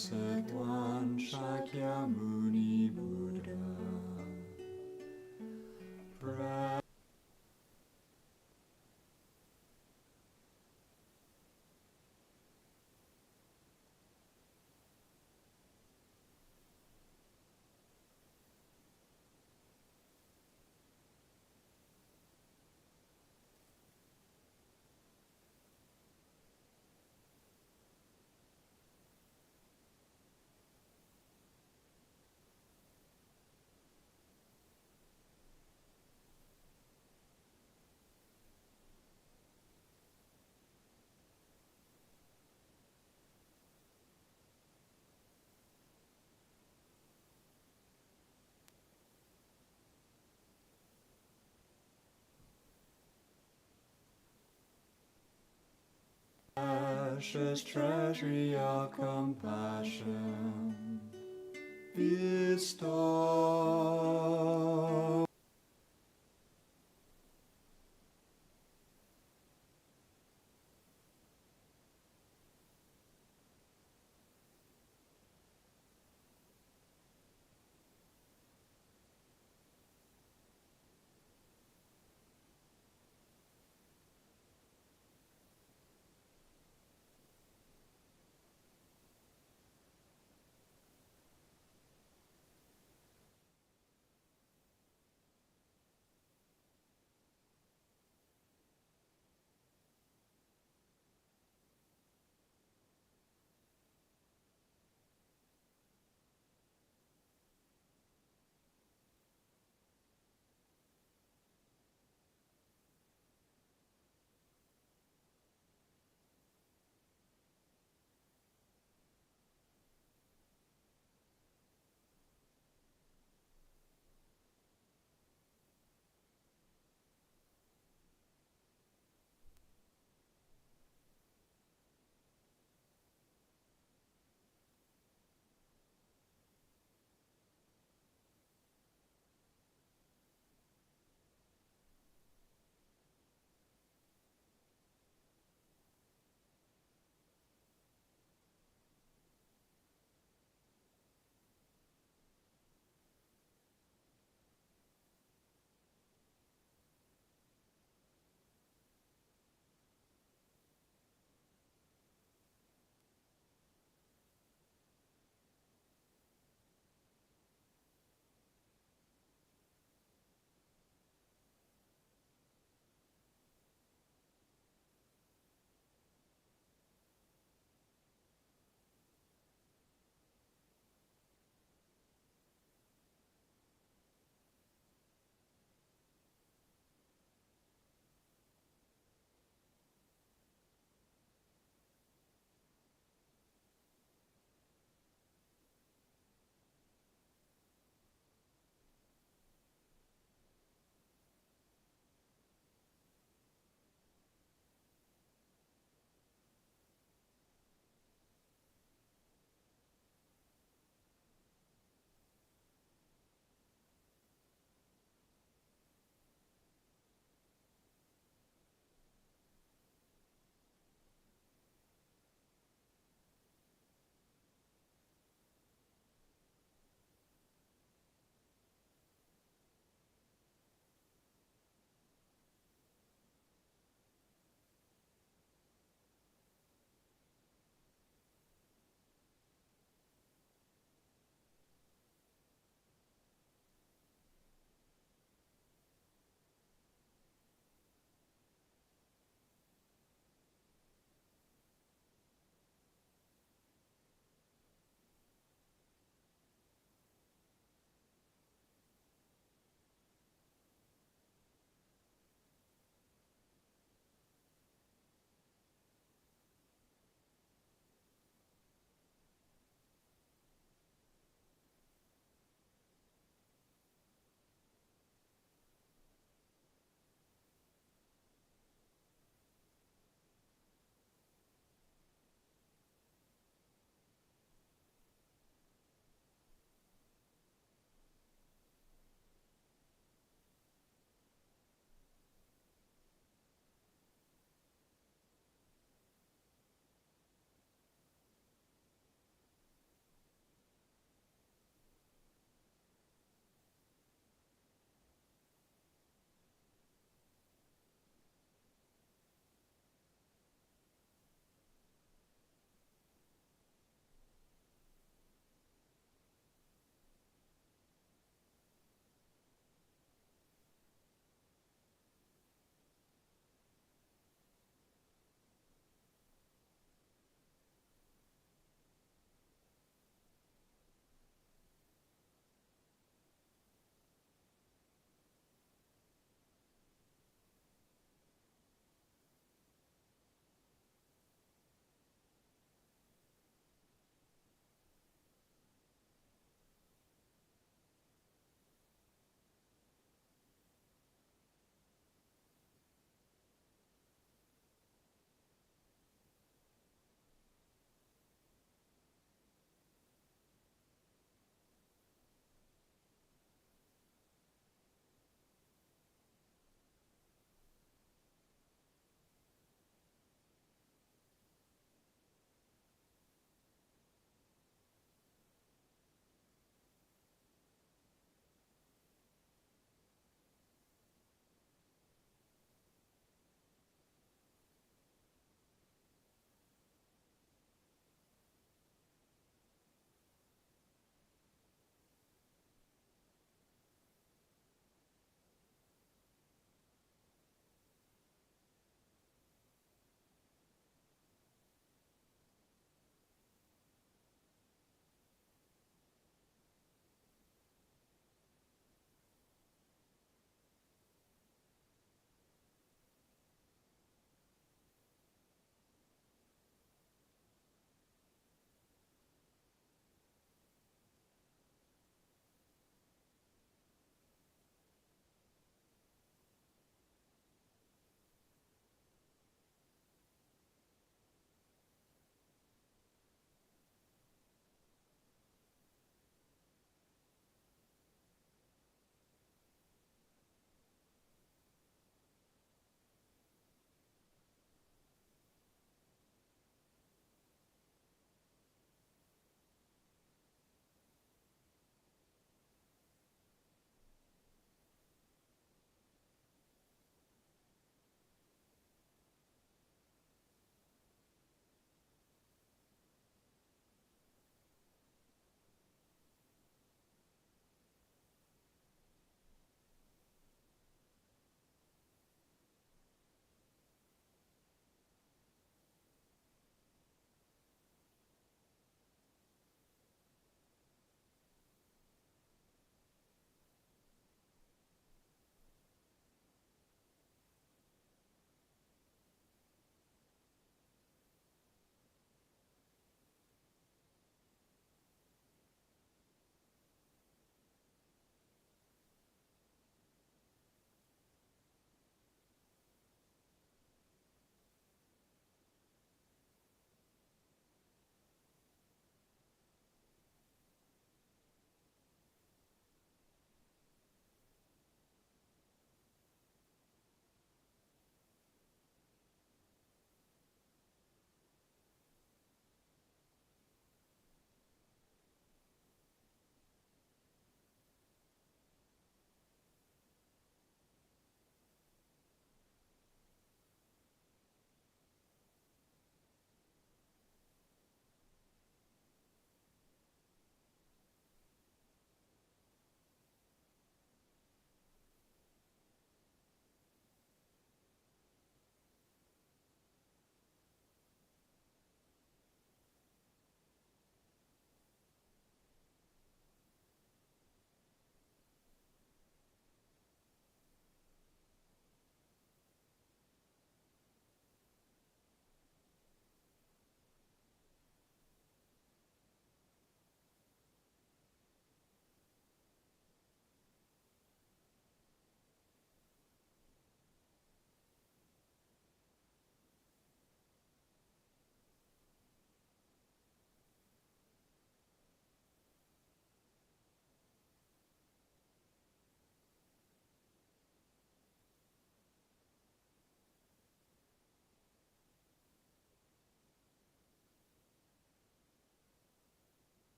Blessed One, Shakyamuni Buddha. Precious treasury of compassion, bestow.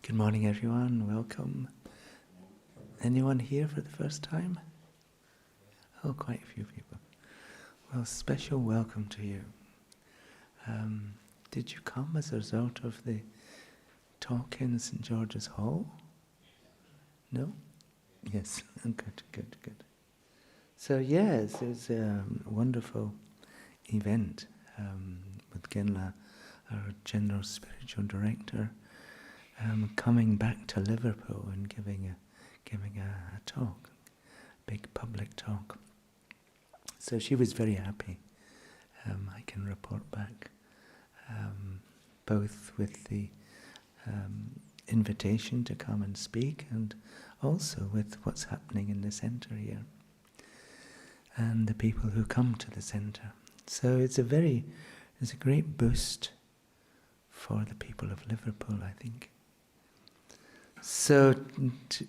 Good morning, everyone. Welcome. Anyone here for the first time? Oh, quite a few people. Well, special welcome to you. Did you come as a result of the talk in St. George's Hall? No? Yes. Good, good, good. So yes, it was a wonderful event with Genla, our General Spiritual Director, coming back to Liverpool and giving a talk, big public talk. So she was very happy. I can report back, both with the invitation to come and speak and also with what's happening in the centre here and the people who come to the centre. So it's a great boost for the people of Liverpool, I think. So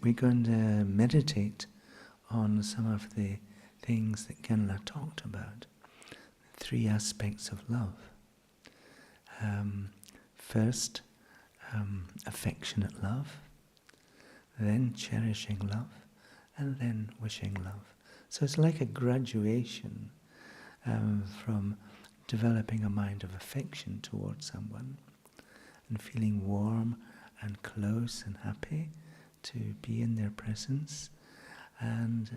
we're going to meditate on some of the things that Genla talked about. 3 aspects of love. First, affectionate love, then cherishing love, and then wishing love. So it's like a graduation from developing a mind of affection towards someone and feeling warm and close and happy to be in their presence, and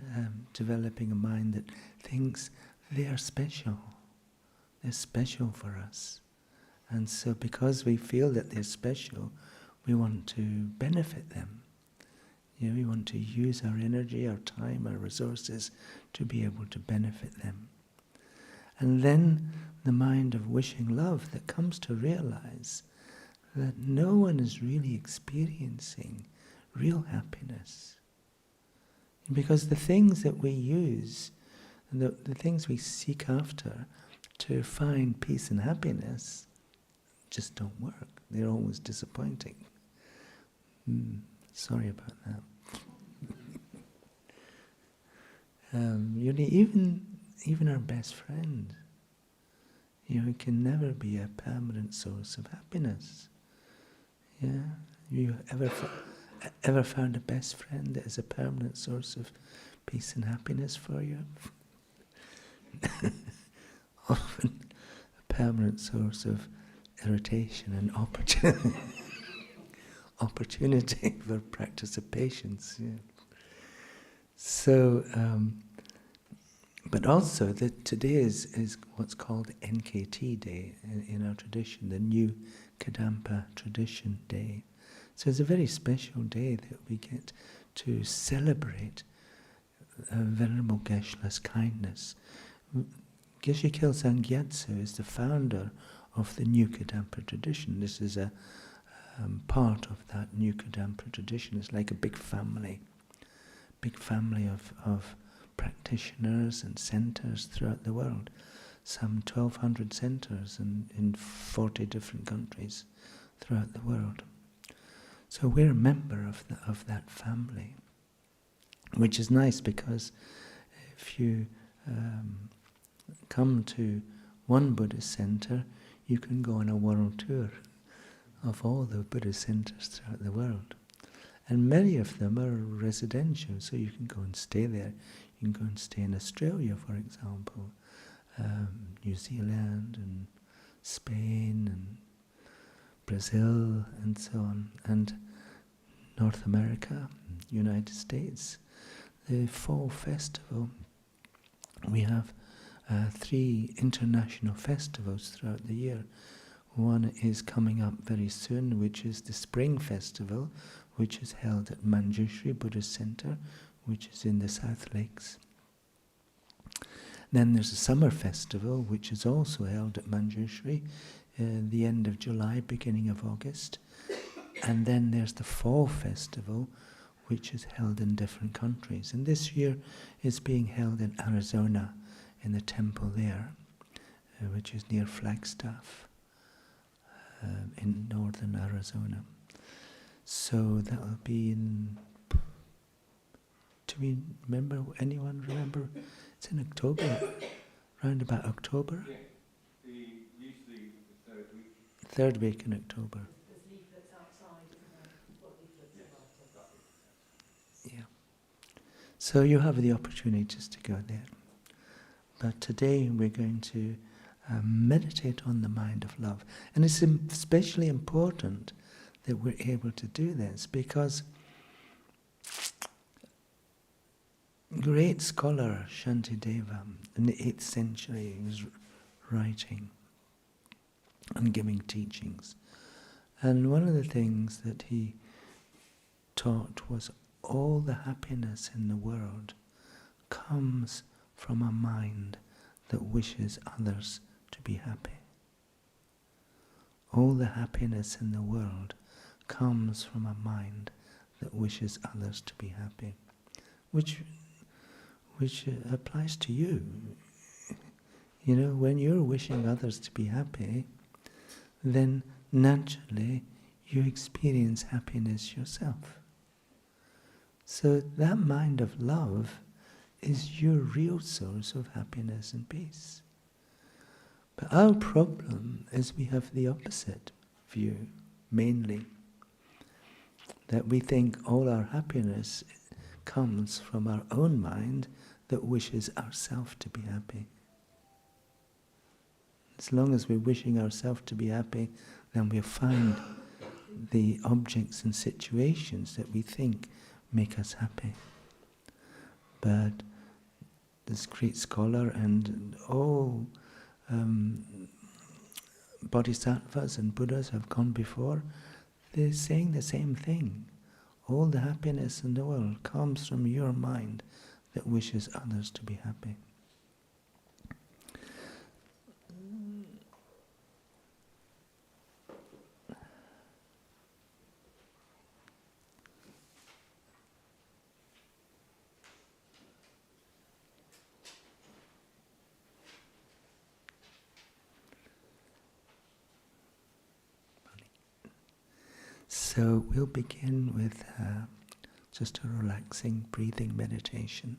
developing a mind that thinks they are special. They're special for us. And so because we feel that they're special, we want to benefit them. You know, we want to use our energy, our time, our resources to be able to benefit them. And then the mind of wishing love that comes to realize that no one is really experiencing real happiness. Because the things that we use, and the things we seek after to find peace and happiness, just don't work. They're always disappointing. Sorry about that. Even our best friend, it can never be a permanent source of happiness. Yeah, you ever found a best friend that is a permanent source of peace and happiness for you? Often a permanent source of irritation and opportunity for practice of patience. Yeah. So, but also that today is what's called NKT Day in our tradition, the New Kadampa Tradition Day. So it's a very special day that we get to celebrate Venerable Geshe-la's kindness. Geshe Kelsang Gyatso is the founder of the New Kadampa tradition. This is a part of that New Kadampa tradition. It's like a big family of practitioners and centres throughout the world. Some 1,200 centres in 40 different countries throughout the world. So we're a member of that family, which is nice because if you come to one Buddhist centre, you can go on a world tour of all the Buddhist centres throughout the world. And many of them are residential, so you can go and stay there. You can go and stay in Australia, for example, New Zealand and Spain and Brazil and so on, and North America, United States. The fall festival, we have 3 international festivals throughout the year. One is coming up very soon, which is the Spring Festival, which is held at Manjushri Buddhist Center, which is in the South Lakes. Then there's a Summer Festival, which is also held at Manjushri, the end of July, beginning of August. And then there's the Fall Festival, which is held in different countries. And this year is being held in Arizona, in the temple there, which is near Flagstaff, in northern Arizona. So that will be in... Do we remember? Anyone remember? It's in October, round about October. Yeah, usually the 3rd week. 3rd week in October. There's leaflets outside, isn't there? So you have the opportunities to go there. But today we're going to meditate on the mind of love. And it's especially important that we're able to do this because great scholar Shantideva in the 8th century was writing and giving teachings. And one of the things that he taught was all the happiness in the world comes from a mind that wishes others to be happy. All the happiness in the world comes from a mind that wishes others to be happy, which applies to you. You know, when you're wishing others to be happy, then naturally you experience happiness yourself. So that mind of love is your real source of happiness and peace. But our problem is we have the opposite view, mainly. That we think all our happiness comes from our own mind that wishes ourselves to be happy. As long as we're wishing ourselves to be happy, then we'll find the objects and situations that we think make us happy. But this great scholar and all bodhisattvas and Buddhas have gone before, they're saying the same thing. All the happiness in the world comes from your mind that wishes others to be happy. So we'll begin with just a relaxing breathing meditation,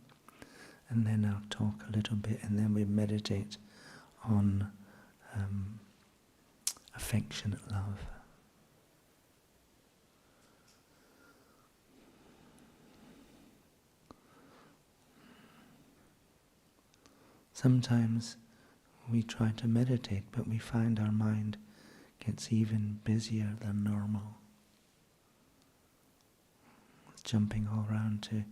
and then I'll talk a little bit, and then we meditate on affectionate love. Sometimes we try to meditate, but we find our mind gets even busier than normal. Jumping all around to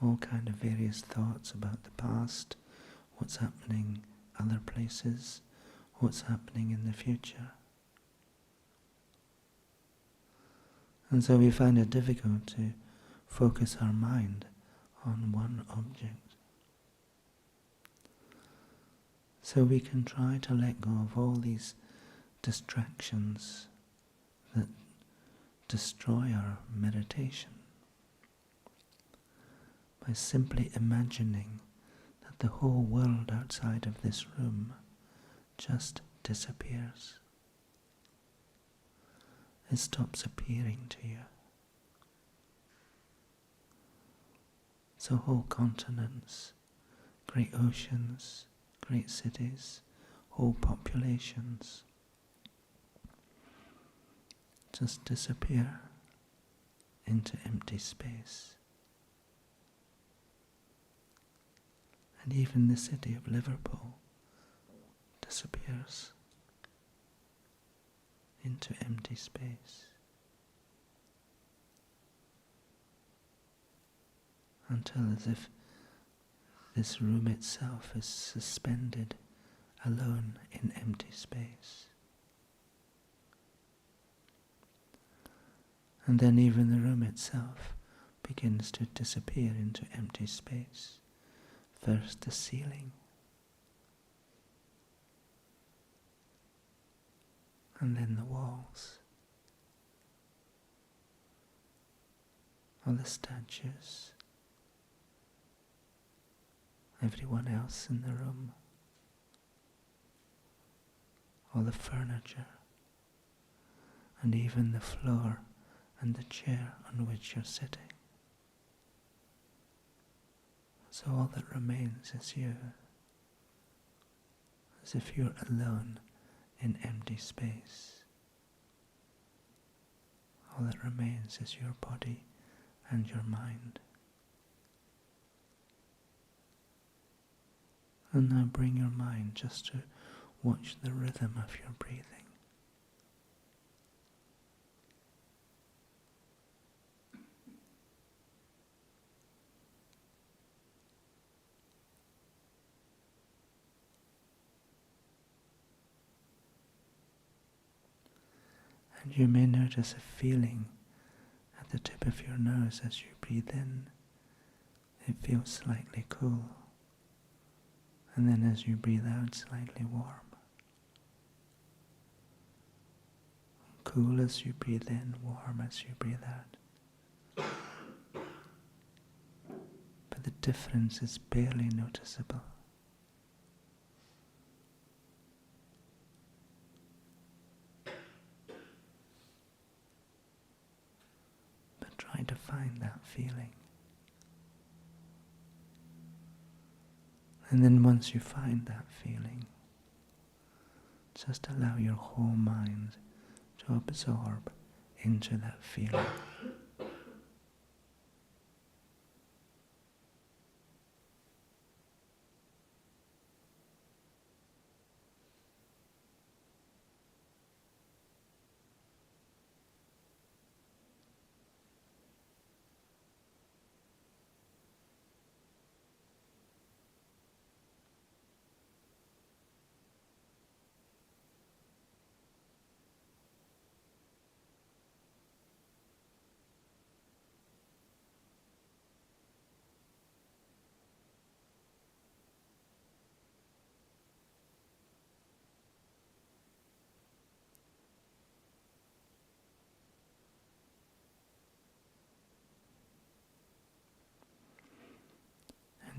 all kind of various thoughts about the past, what's happening other places, what's happening in the future. And so we find it difficult to focus our mind on one object. So we can try to let go of all these distractions that destroy our meditation by simply imagining that the whole world outside of this room just disappears. It stops appearing to you. So whole continents, great oceans, great cities, whole populations just disappear into empty space. And even the city of Liverpool disappears into empty space. Until as if this room itself is suspended alone in empty space. And then even the room itself begins to disappear into empty space. First the ceiling, and then the walls, all the statues, everyone else in the room, all the furniture, and even the floor and the chair on which you're sitting. So all that remains is you, as if you're alone in empty space. All that remains is your body and your mind. And now bring your mind just to watch the rhythm of your breathing. And you may notice a feeling at the tip of your nose as you breathe in. It feels slightly cool. And then as you breathe out, slightly warm. Cool as you breathe in, warm as you breathe out. But the difference is barely noticeable. But try to find that feeling. And then once you find that feeling, just allow your whole mind to absorb into that feeling.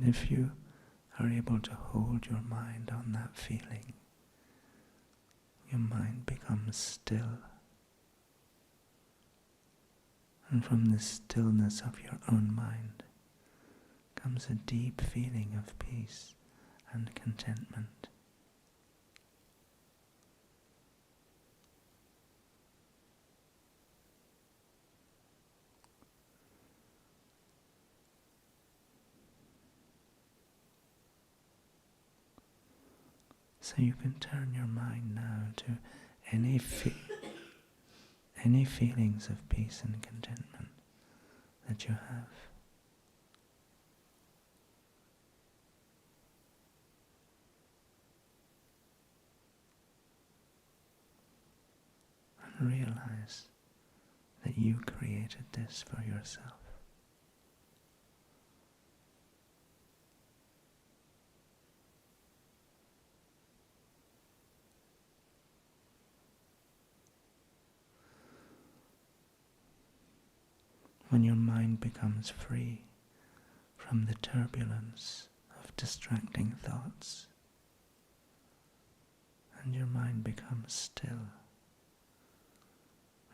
And if you are able to hold your mind on that feeling, your mind becomes still. And from the stillness of your own mind comes a deep feeling of peace and contentment. So you can turn your mind now to any feelings of peace and contentment that you have. And realize that you created this for yourself. When your mind becomes free from the turbulence of distracting thoughts, and your mind becomes still,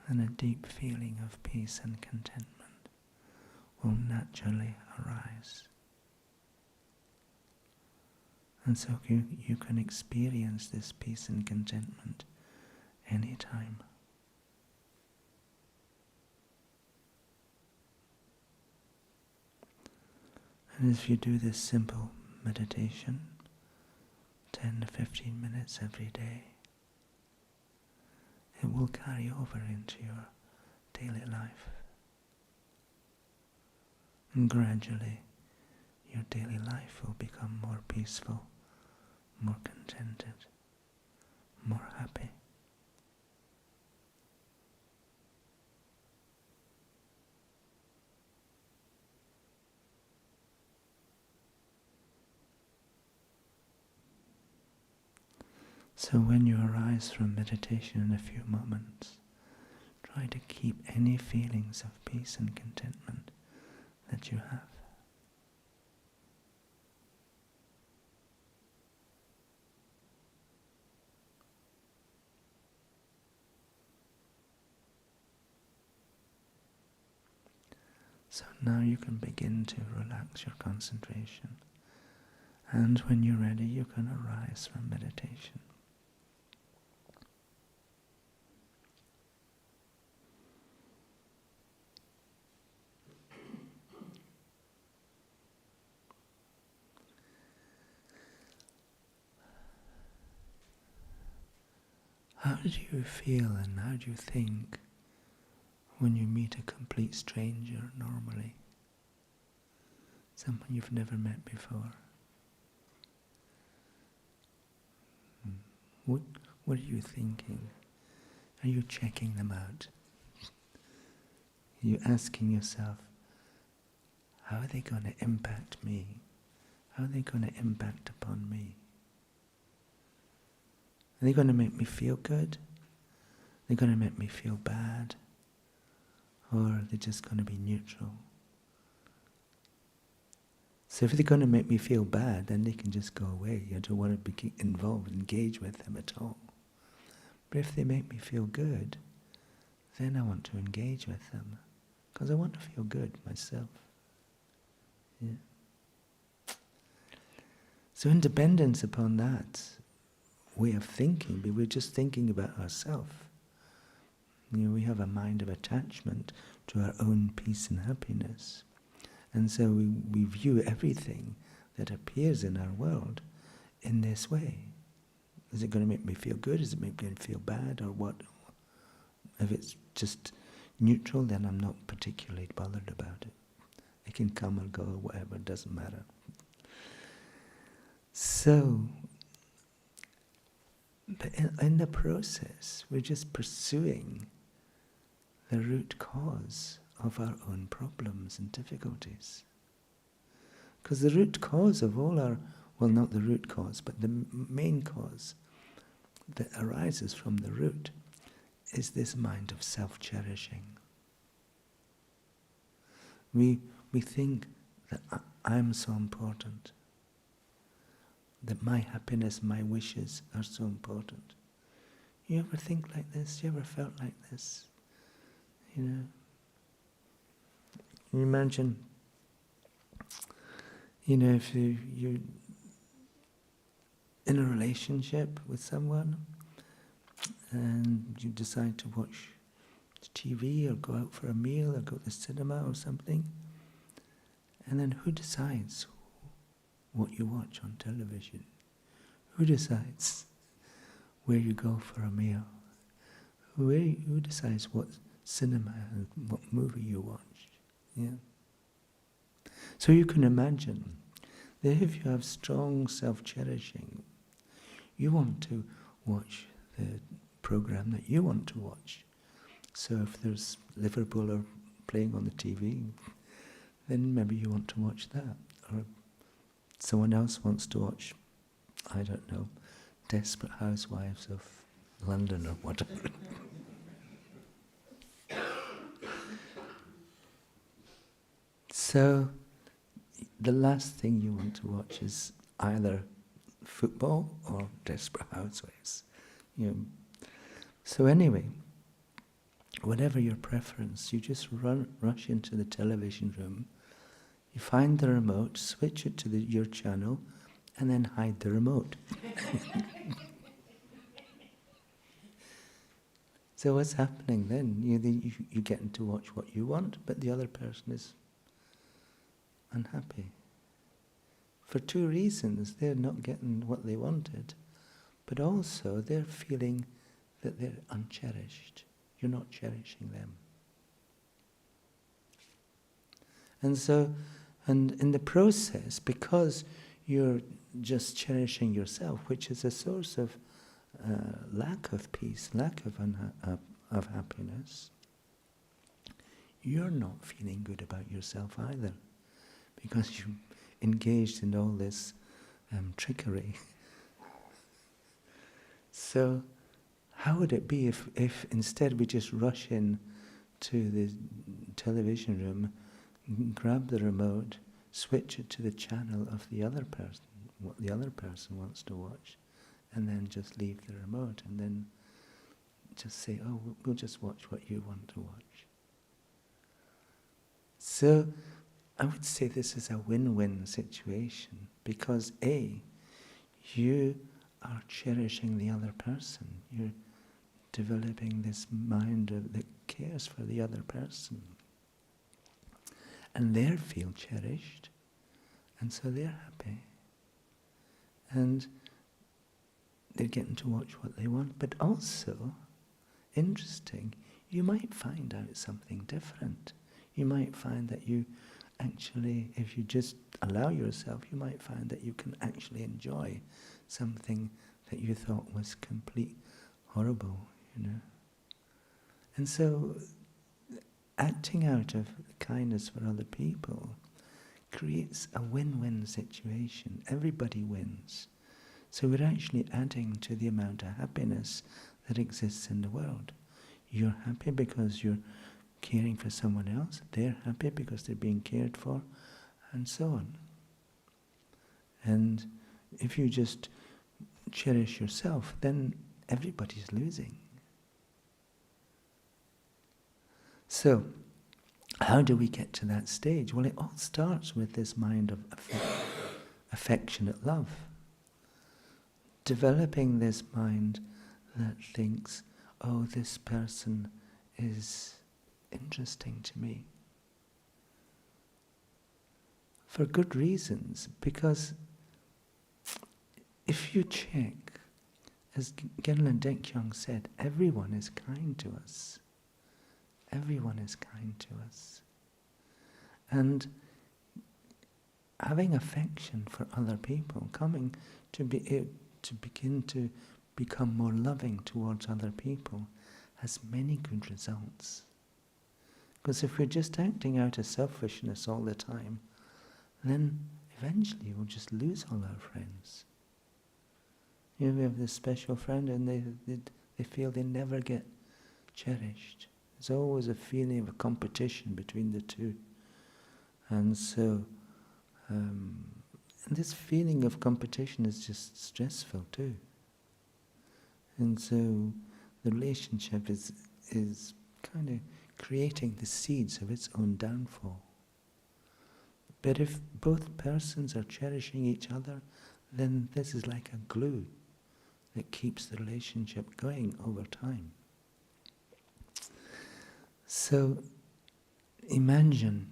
then a deep feeling of peace and contentment will naturally arise. And so you can experience this peace and contentment anytime. And if you do this simple meditation, 10 to 15 minutes every day, it will carry over into your daily life. And gradually, your daily life will become more peaceful, more contented, more happy. So when you arise from meditation in a few moments, try to keep any feelings of peace and contentment that you have. So now you can begin to relax your concentration, and when you're ready you can arise from meditation. How do you feel and how do you think when you meet a complete stranger normally? Someone you've never met before. What are you thinking? Are you checking them out? Are you asking yourself, how are they going to impact me? How are they going to impact upon me? Are they going to make me feel good? Are they going to make me feel bad? Or are they just going to be neutral? So if they're going to make me feel bad, then they can just go away. I don't want to be involved, engage with them at all. But if they make me feel good, then I want to engage with them. Because I want to feel good myself. Yeah. So independence upon that way of thinking, but we're just thinking about ourselves. We have a mind of attachment to our own peace and happiness. And so we view everything that appears in our world in this way. Is it going to make me feel good? Is it make me feel bad? Or what? If it's just neutral, then I'm not particularly bothered about it. It can come and go, whatever, it doesn't matter. So, but in the process, we're just pursuing the root cause of our own problems and difficulties. Because the root cause of all our, well, not the root cause, but the main cause that arises from the root is this mind of self-cherishing. We think that I'm so important, that my happiness, my wishes are so important. You ever think like this? You ever felt like this? Can you imagine, if you're in a relationship with someone and you decide to watch TV or go out for a meal or go to the cinema or something, and then who decides what you watch on television? Who decides where you go for a meal? Who decides what cinema and what movie you watch? Yeah. So you can imagine that if you have strong self-cherishing, you want to watch the program that you want to watch. So if there's Liverpool or playing on the TV, then maybe you want to watch that. Or someone else wants to watch, I don't know, Desperate Housewives of London or whatever. So the last thing you want to watch is either football or Desperate Housewives. So anyway, whatever your preference, you just rush into the television room, you find the remote, switch it to your channel, and then hide the remote. So what's happening then? You get to watch what you want, but the other person is unhappy. For two reasons. They're not getting what they wanted, but also they're feeling that they're uncherished. You're not cherishing them. And so, and in the process, because you're just cherishing yourself, which is a source of lack of peace, lack of happiness, you're not feeling good about yourself either, because you engaged in all this trickery. So how would it be if instead we just rush in to the television room, grab the remote, switch it to the channel of the other person, what the other person wants to watch, and then just leave the remote and then just say, oh, we'll just watch what you want to watch. So I would say this is a win-win situation, because A, you are cherishing the other person. You're developing this mind that cares for the other person. And they feel cherished, and so they're happy. And they're getting to watch what they want, but also, interesting, you might find out something different. You might find that you actually, if you just allow yourself, you might find that you can actually enjoy something that you thought was complete horrible, you know. And so, acting out of kindness for other people creates a win-win situation. Everybody wins. So we're actually adding to the amount of happiness that exists in the world. You're happy because you're caring for someone else. They're happy because they're being cared for, and so on. And if you just cherish yourself, then everybody's losing. So, how do we get to that stage? Well, it all starts with this mind of affectionate love. Developing this mind that thinks, oh, this person is interesting to me. For good reasons, because if you check, as Genlan Dekyong said, everyone is kind to us. Everyone is kind to us. And having affection for other people, coming to begin to become more loving towards other people, has many good results. Because if we're just acting out of selfishness all the time, then eventually we'll just lose all our friends. You know, we have this special friend and they feel they never get cherished. There's always a feeling of a competition between the two. And so, and this feeling of competition is just stressful too. And so the relationship is kind of creating the seeds of its own downfall. But if both persons are cherishing each other, then this is like a glue that keeps the relationship going over time. So imagine,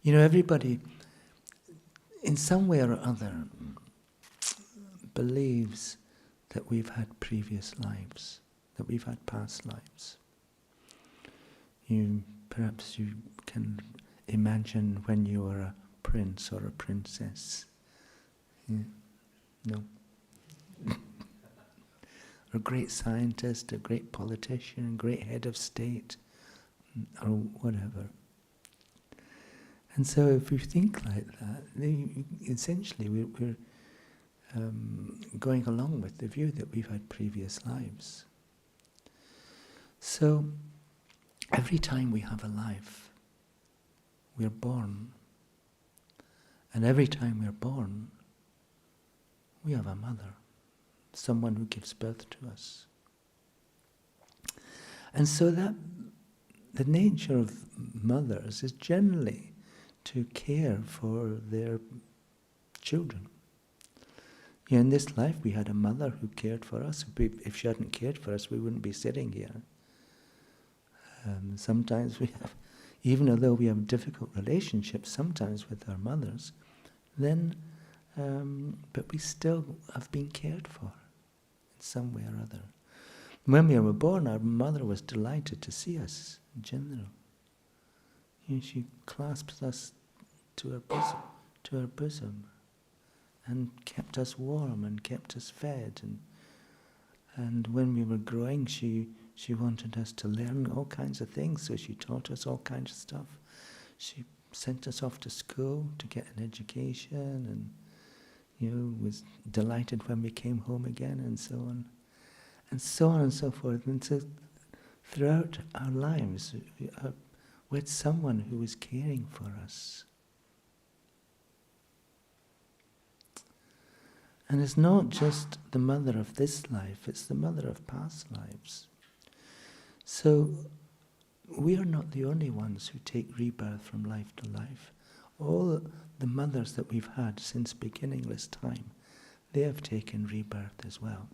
you know, everybody in some way or other believes that we've had previous lives, that we've had past lives. Perhaps you can imagine when you were a prince or a princess. Yeah. No? Or a great scientist, a great politician, a great head of state, or whatever. And so if we think like that, essentially we're going along with the view that we've had previous lives. So every time we have a life, we're born. And every time we're born, we have a mother, someone who gives birth to us. And so that the nature of mothers is generally to care for their children. Yeah, in this life we had a mother who cared for us. If she hadn't cared for us, we wouldn't be sitting here. Sometimes we have, even although we have difficult relationships sometimes with our mothers, then, but we still have been cared for in some way or other. When we were born, our mother was delighted to see us in general. You know, she clasps us to her bosom, and kept us warm and kept us fed. And when we were growing, she wanted us to learn all kinds of things, so she taught us all kinds of stuff. She sent us off to school to get an education, and was delighted when we came home again, and so on. And so on and so forth. And so throughout our lives, we had someone who was caring for us. And it's not just the mother of this life, it's the mother of past lives. So we are not the only ones who take rebirth from life to life. All the mothers that we've had since beginningless time, they have taken rebirth as well.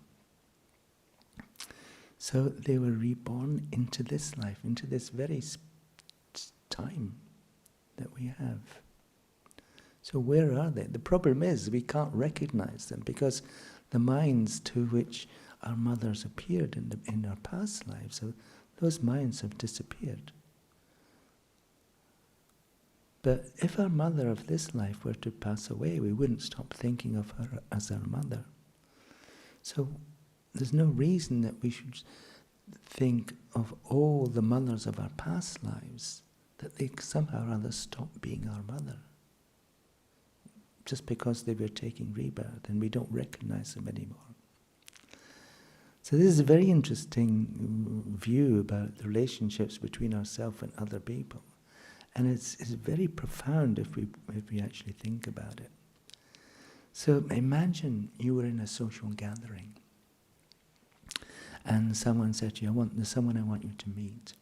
So they were reborn into this life, into this very time that we have. So where are they? The problem is we can't recognize them because the minds to which our mothers appeared in our past lives. So those minds have disappeared. But if our mother of this life were to pass away, we wouldn't stop thinking of her as our mother. So there's no reason that we should think of all the mothers of our past lives, that they somehow or other stop being our mother. Just because they were taking rebirth and we don't recognize them anymore. So this is a very interesting view about the relationships between ourselves and other people. And it's very profound if we actually think about it. So imagine you were in a social gathering and someone said to you, there's someone I want you to meet.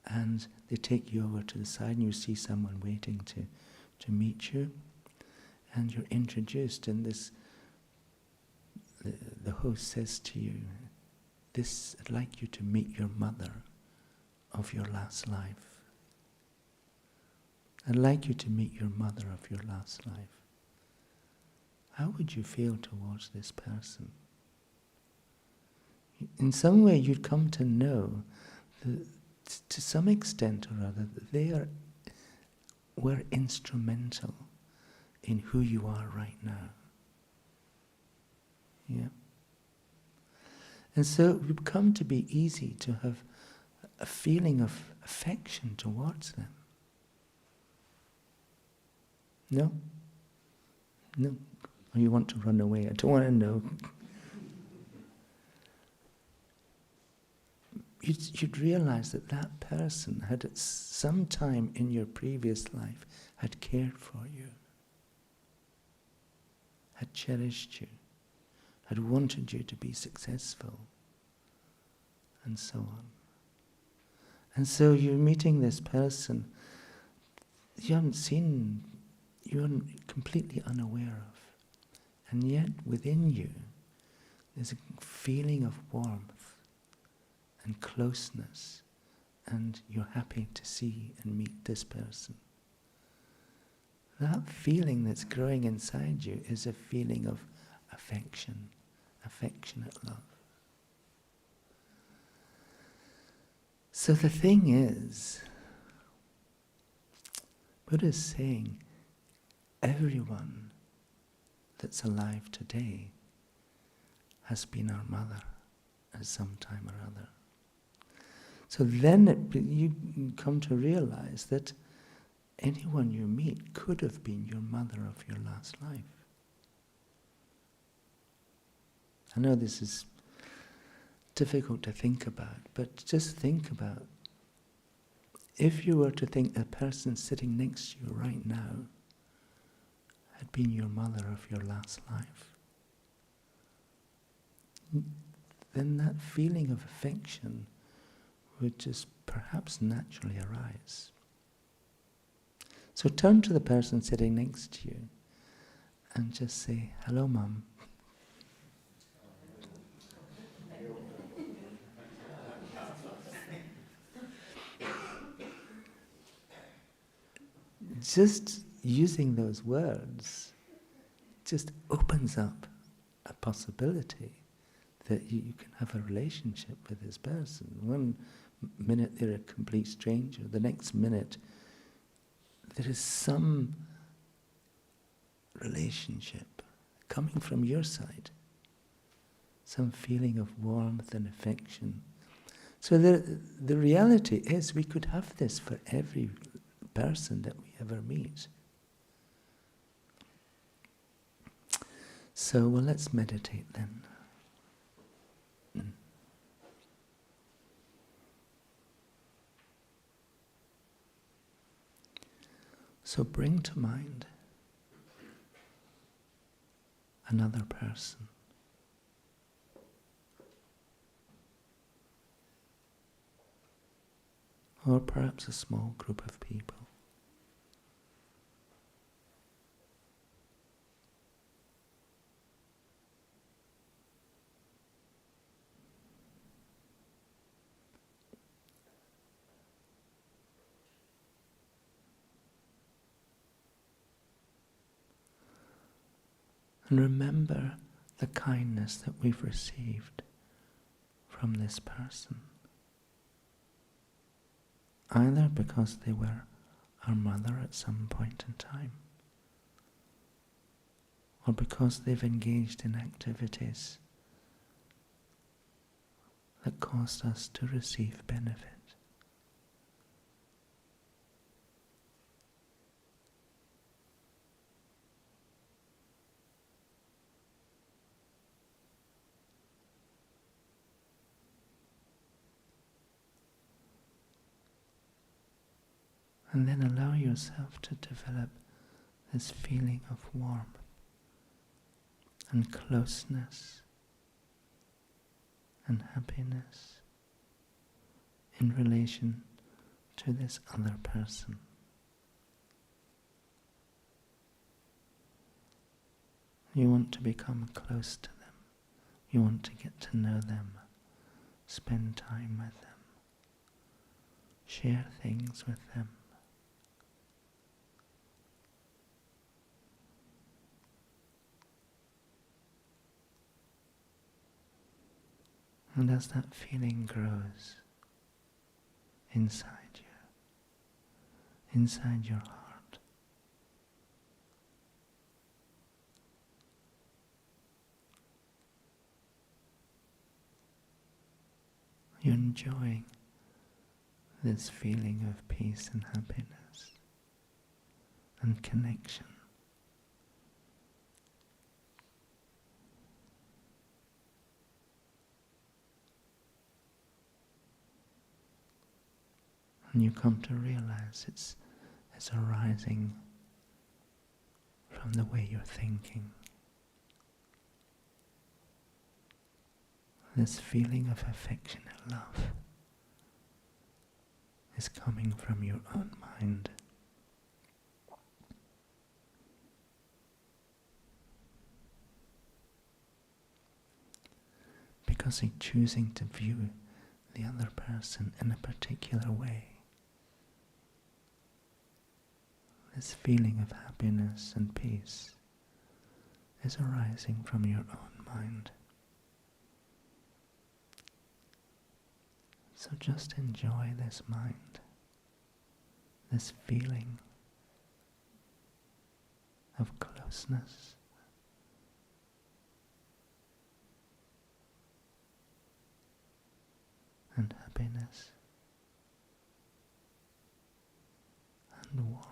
And they take you over to the side and you see someone waiting to meet you. And you're introduced, and the host says to you, I'd like you to meet your mother of your last life. I'd like you to meet your mother of your last life. How would you feel towards this person? In some way you'd come to know that to some extent or other that were instrumental in who you are right now. Yeah. And so it would come to be easy to have a feeling of affection towards them. No? No? Or you want to run away? I don't want to know. You'd realize that person had at some time in your previous life had cared for you, had cherished you, had wanted you to be successful, and so on. And so you're meeting this person you haven't seen, you're completely unaware of. And yet within you, there's a feeling of warmth and closeness, and you're happy to see and meet this person. That feeling that's growing inside you is a feeling of affection, affectionate love. So the thing is, Buddha's saying, everyone that's alive today has been our mother at some time or other. So then you come to realize that anyone you meet could have been your mother of your last life. I know this is difficult to think about, but just think about if you were to think the person sitting next to you right now had been your mother of your last life, then that feeling of affection would just perhaps naturally arise. So turn to the person sitting next to you and just say, "Hello, Mum." Just using those words just opens up a possibility that you can have a relationship with this person. One minute they're a complete stranger, the next minute there is some relationship coming from your side, some feeling of warmth and affection. So the reality is we could have this for every person that we ever meet. So, well, let's meditate then. So bring to mind another person. Or perhaps a small group of people. And remember the kindness that we've received from this person. Either because they were our mother at some point in time, or because they've engaged in activities that caused us to receive benefit. And then allow yourself to develop this feeling of warmth and closeness and happiness in relation to this other person. You want to become close to them. You want to get to know them, spend time with them, share things with them. And as that feeling grows inside your heart, you're enjoying this feeling of peace and happiness and connection. And you come to realize it's arising from the way you're thinking. This feeling of affectionate love is coming from your own mind. Because you're choosing to view the other person in a particular way. This feeling of happiness and peace is arising from your own mind. So just enjoy this mind, this feeling of closeness and happiness and warmth.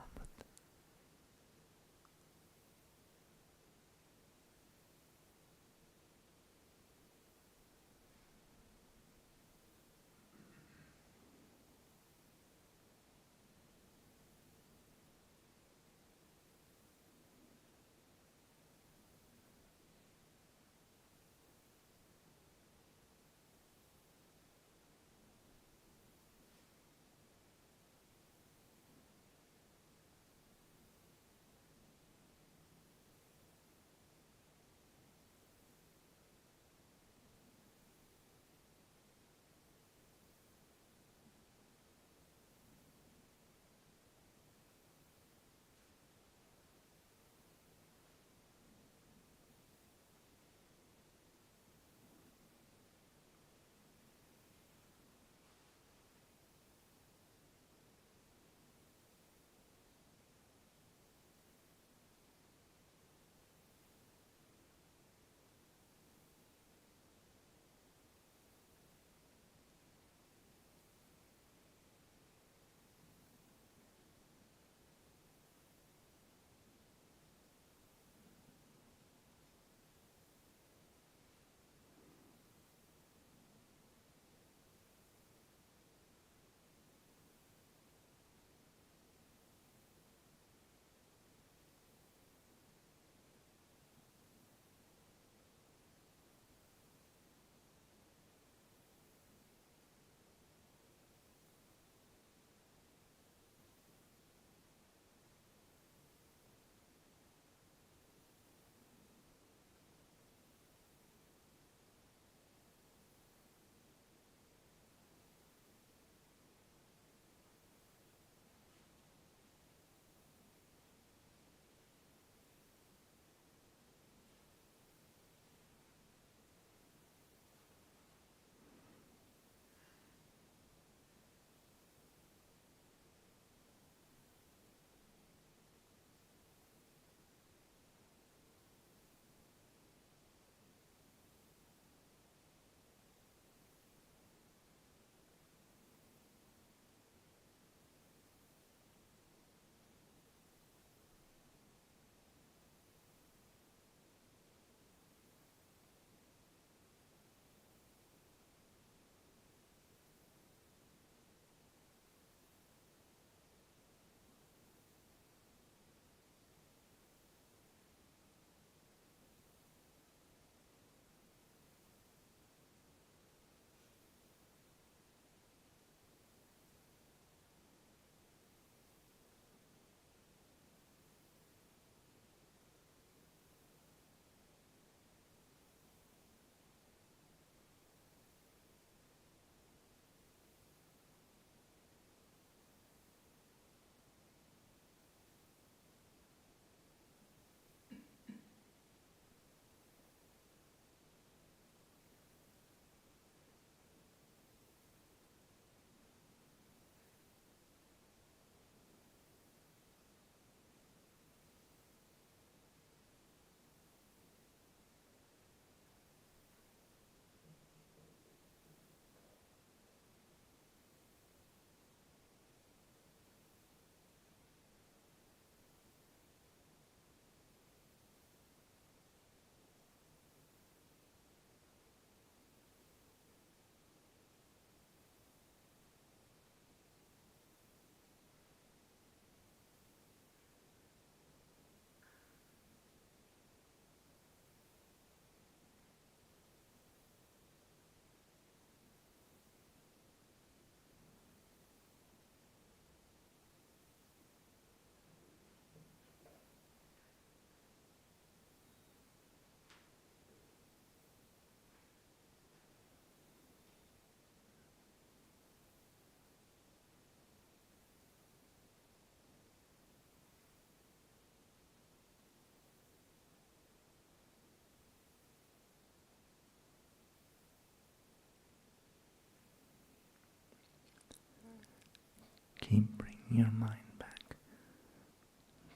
keep bringing your mind back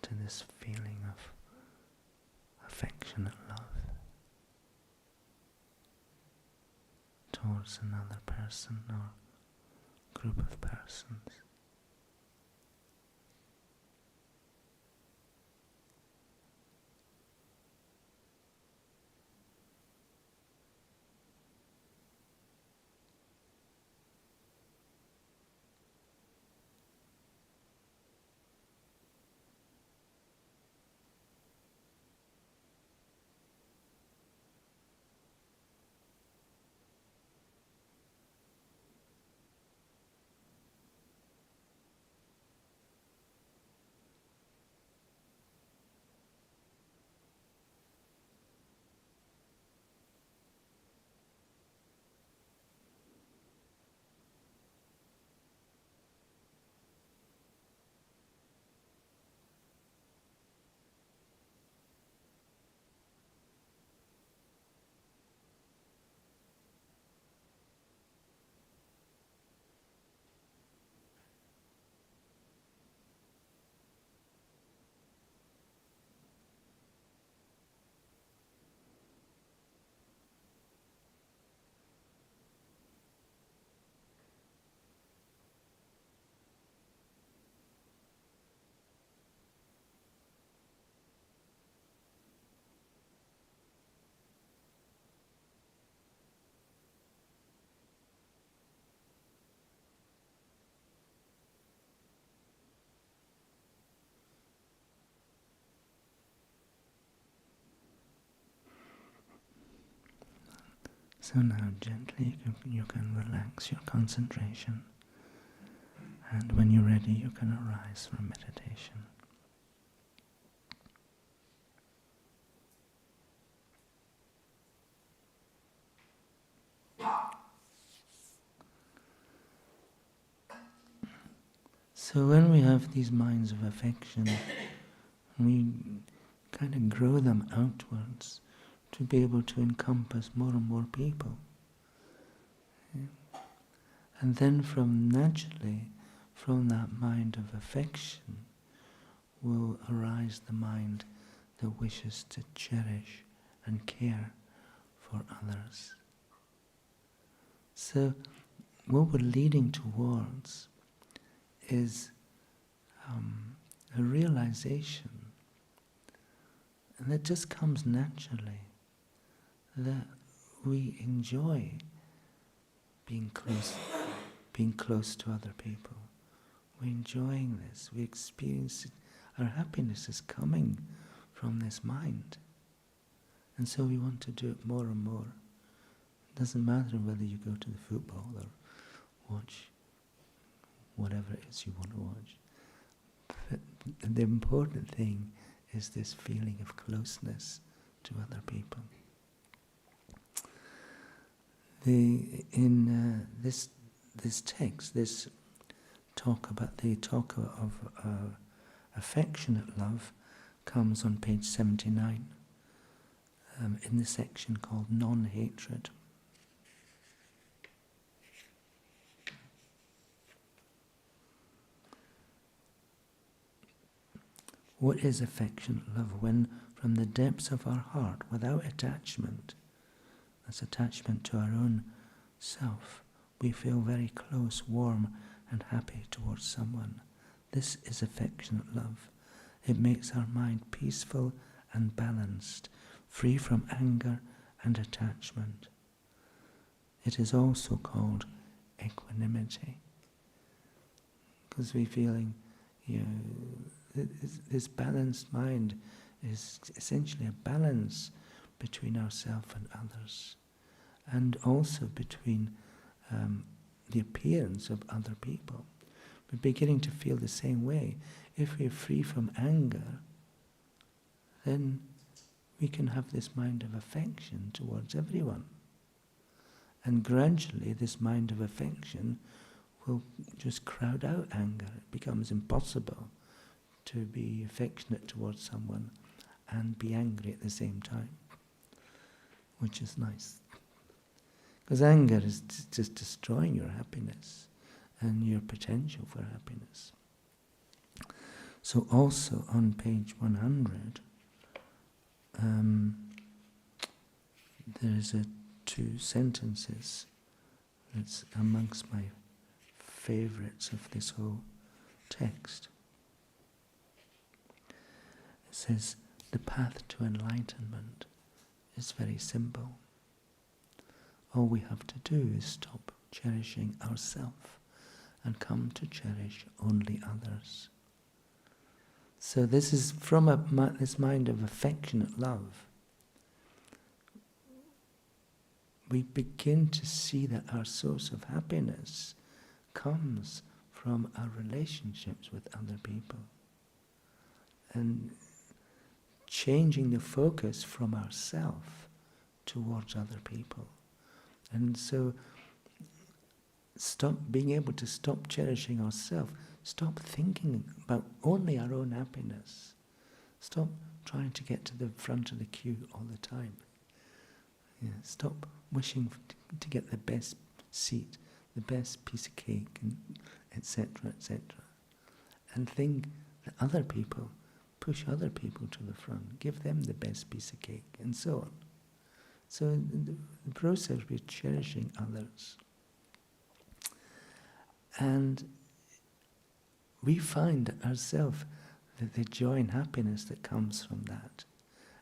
to this feeling of affectionate love towards another person or group of persons. So now gently you can relax your concentration, and when you're ready you can arise from meditation. So when we have these minds of affection, we kind of grow them outwards to be able to encompass more and more people. Yeah. And then naturally, from that mind of affection, will arise the mind that wishes to cherish and care for others. So what we're leading towards is a realization, and that just comes naturally, that we enjoy being close to other people. We're enjoying this. We experience it. Our happiness is coming from this mind, and so we want to do it more and more. It doesn't matter whether you go to the football or watch whatever it is you want to watch. But the important thing is this feeling of closeness to other people. In this text, this talk of affectionate love comes on page 79 in the section called non-hatred. What is affectionate love? When from the depths of our heart, without attachment, that's attachment to our own self, we feel very close, warm and happy towards someone. This is affectionate love. It makes our mind peaceful and balanced, free from anger and attachment. It is also called equanimity, because we're feeling, this balanced mind is essentially a balance between ourselves and others, and also between the appearance of other people. We're beginning to feel the same way. If we're free from anger, then we can have this mind of affection towards everyone. And gradually this mind of affection will just crowd out anger. It becomes impossible to be affectionate towards someone and be angry at the same time, which is nice. Because anger is just destroying your happiness. and your potential for happiness. So also on page 100, there's two sentences that's amongst my favorites of this whole text. It says, the path to enlightenment is very simple. All we have to do is stop cherishing ourselves and come to cherish only others. So this is from this mind of affectionate love. We begin to see that our source of happiness comes from our relationships with other people. And changing the focus from ourself towards other people. And so being able to stop cherishing ourselves, stop thinking about only our own happiness. Stop trying to get to the front of the queue all the time. Yeah, stop wishing to get the best seat, the best piece of cake, and etc., etc. And think that other people, push other people to the front, give them the best piece of cake, and so on. So in the process, we're cherishing others. And we find ourselves the joy and happiness that comes from that.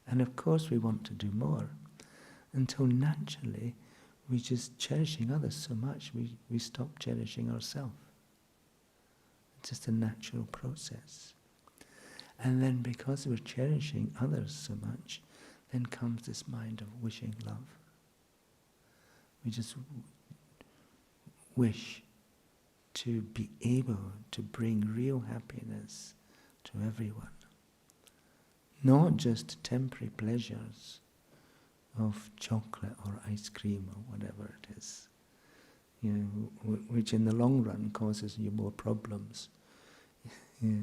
And of course we want to do more, until naturally we're just cherishing others so much we stop cherishing ourselves. It's just a natural process. And then because we're cherishing others so much, then comes this mind of wishing love. We just wish to be able to bring real happiness to everyone. Not just temporary pleasures of chocolate or ice cream or whatever it is, which in the long run causes you more problems. Yeah.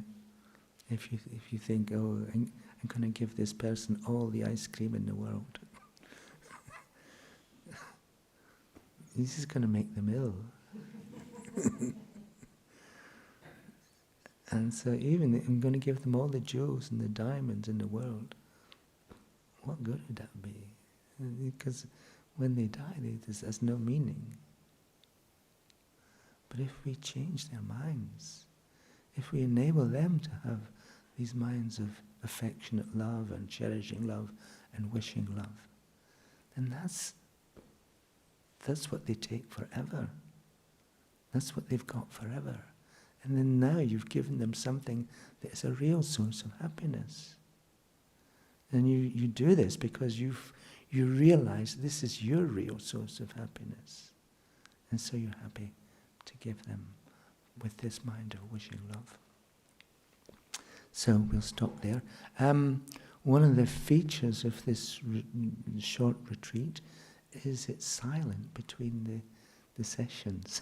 If you think, oh, I'm going to give this person all the ice cream in the world, this is going to make them ill. And so even I'm going to give them all the jewels and the diamonds in the world, what good would that be? Because when they die, there's no meaning. But if we change their minds, if we enable them to have these minds of affectionate love and cherishing love and wishing love, then that's what they take forever. That's what they've got forever. And then now you've given them something that is a real source of happiness. And you do this because you realize this is your real source of happiness. And so you're happy to give them with this mind of wishing love. So we'll stop there. One of the features of this short retreat is it's silent between the sessions.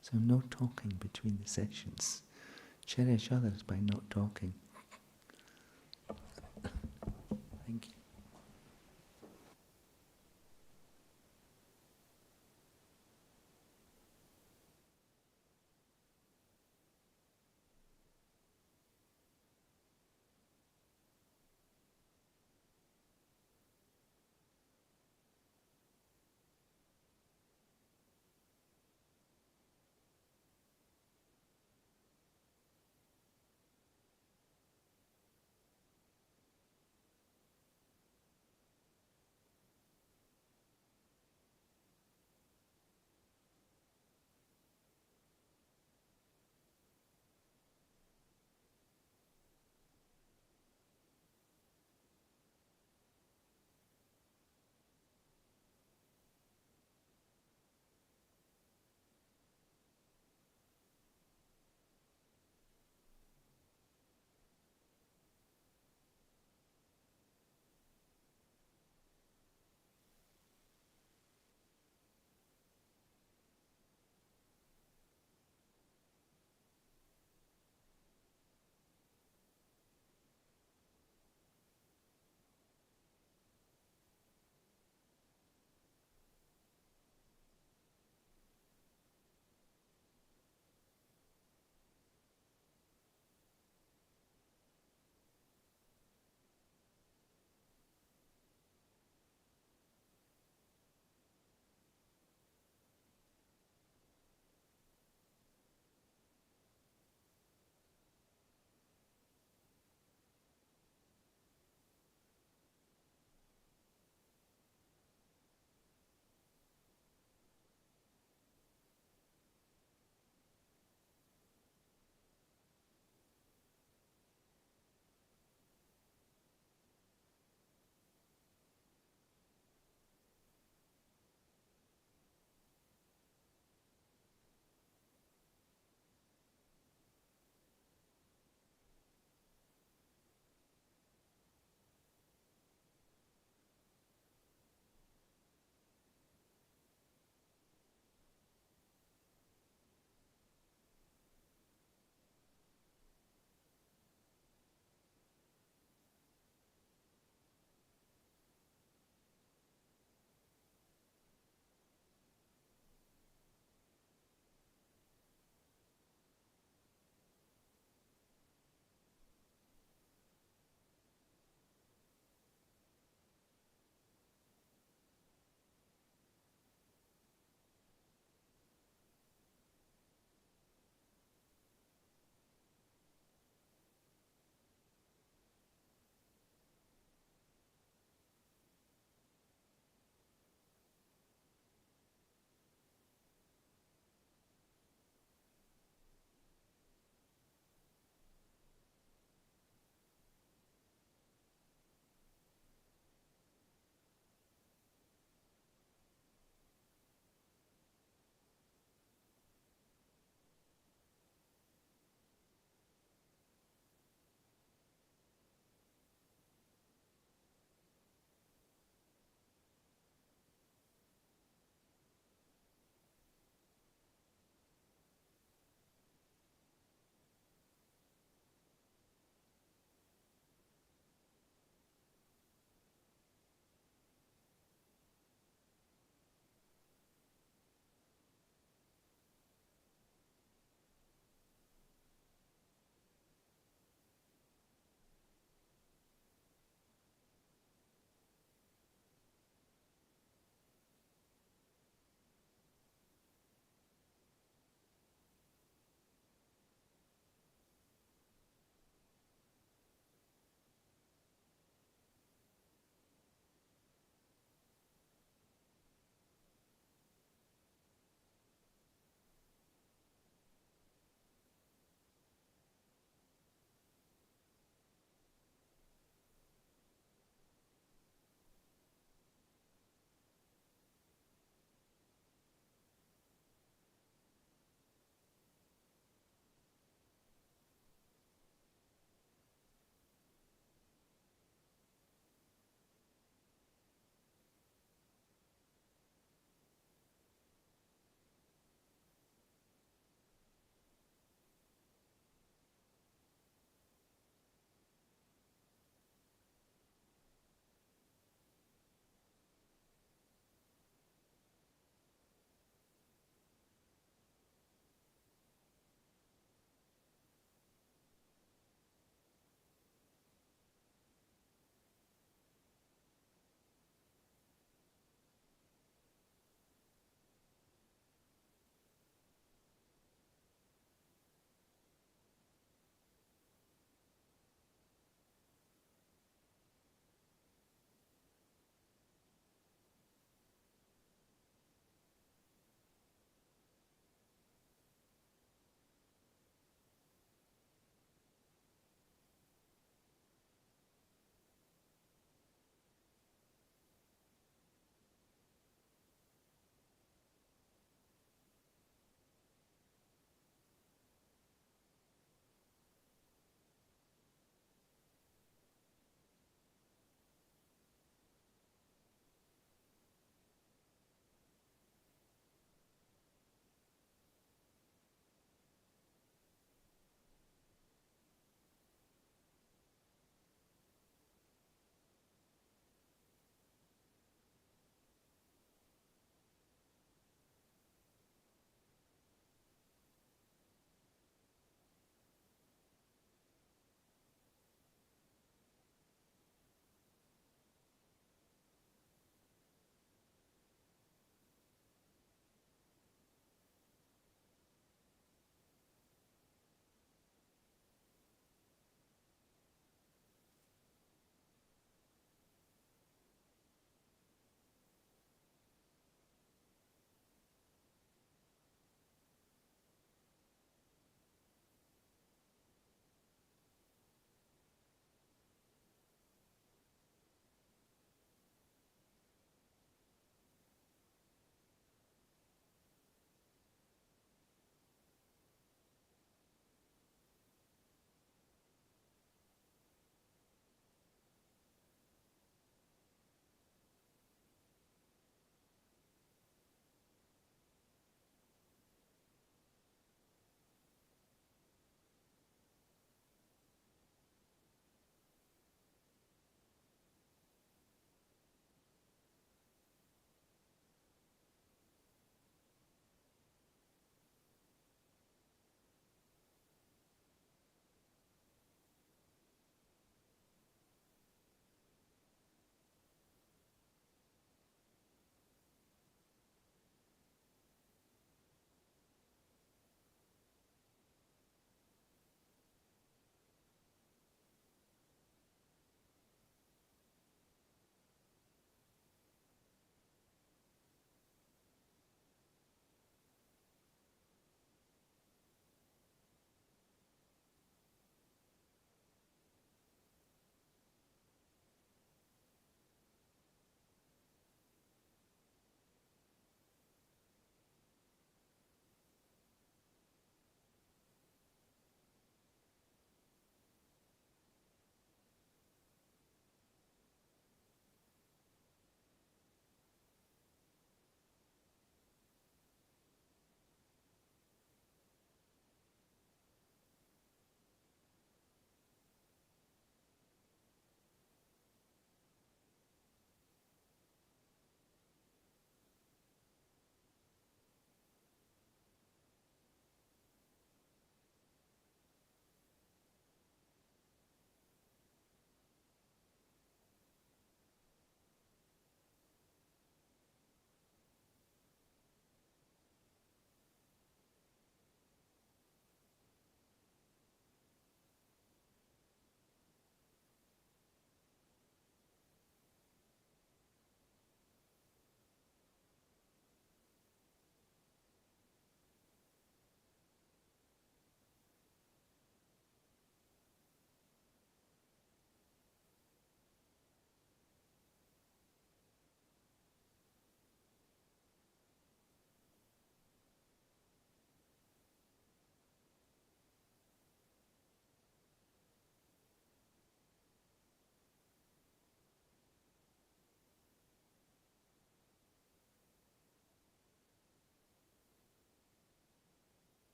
So no talking between the sessions. Cherish others by not talking. Thank you.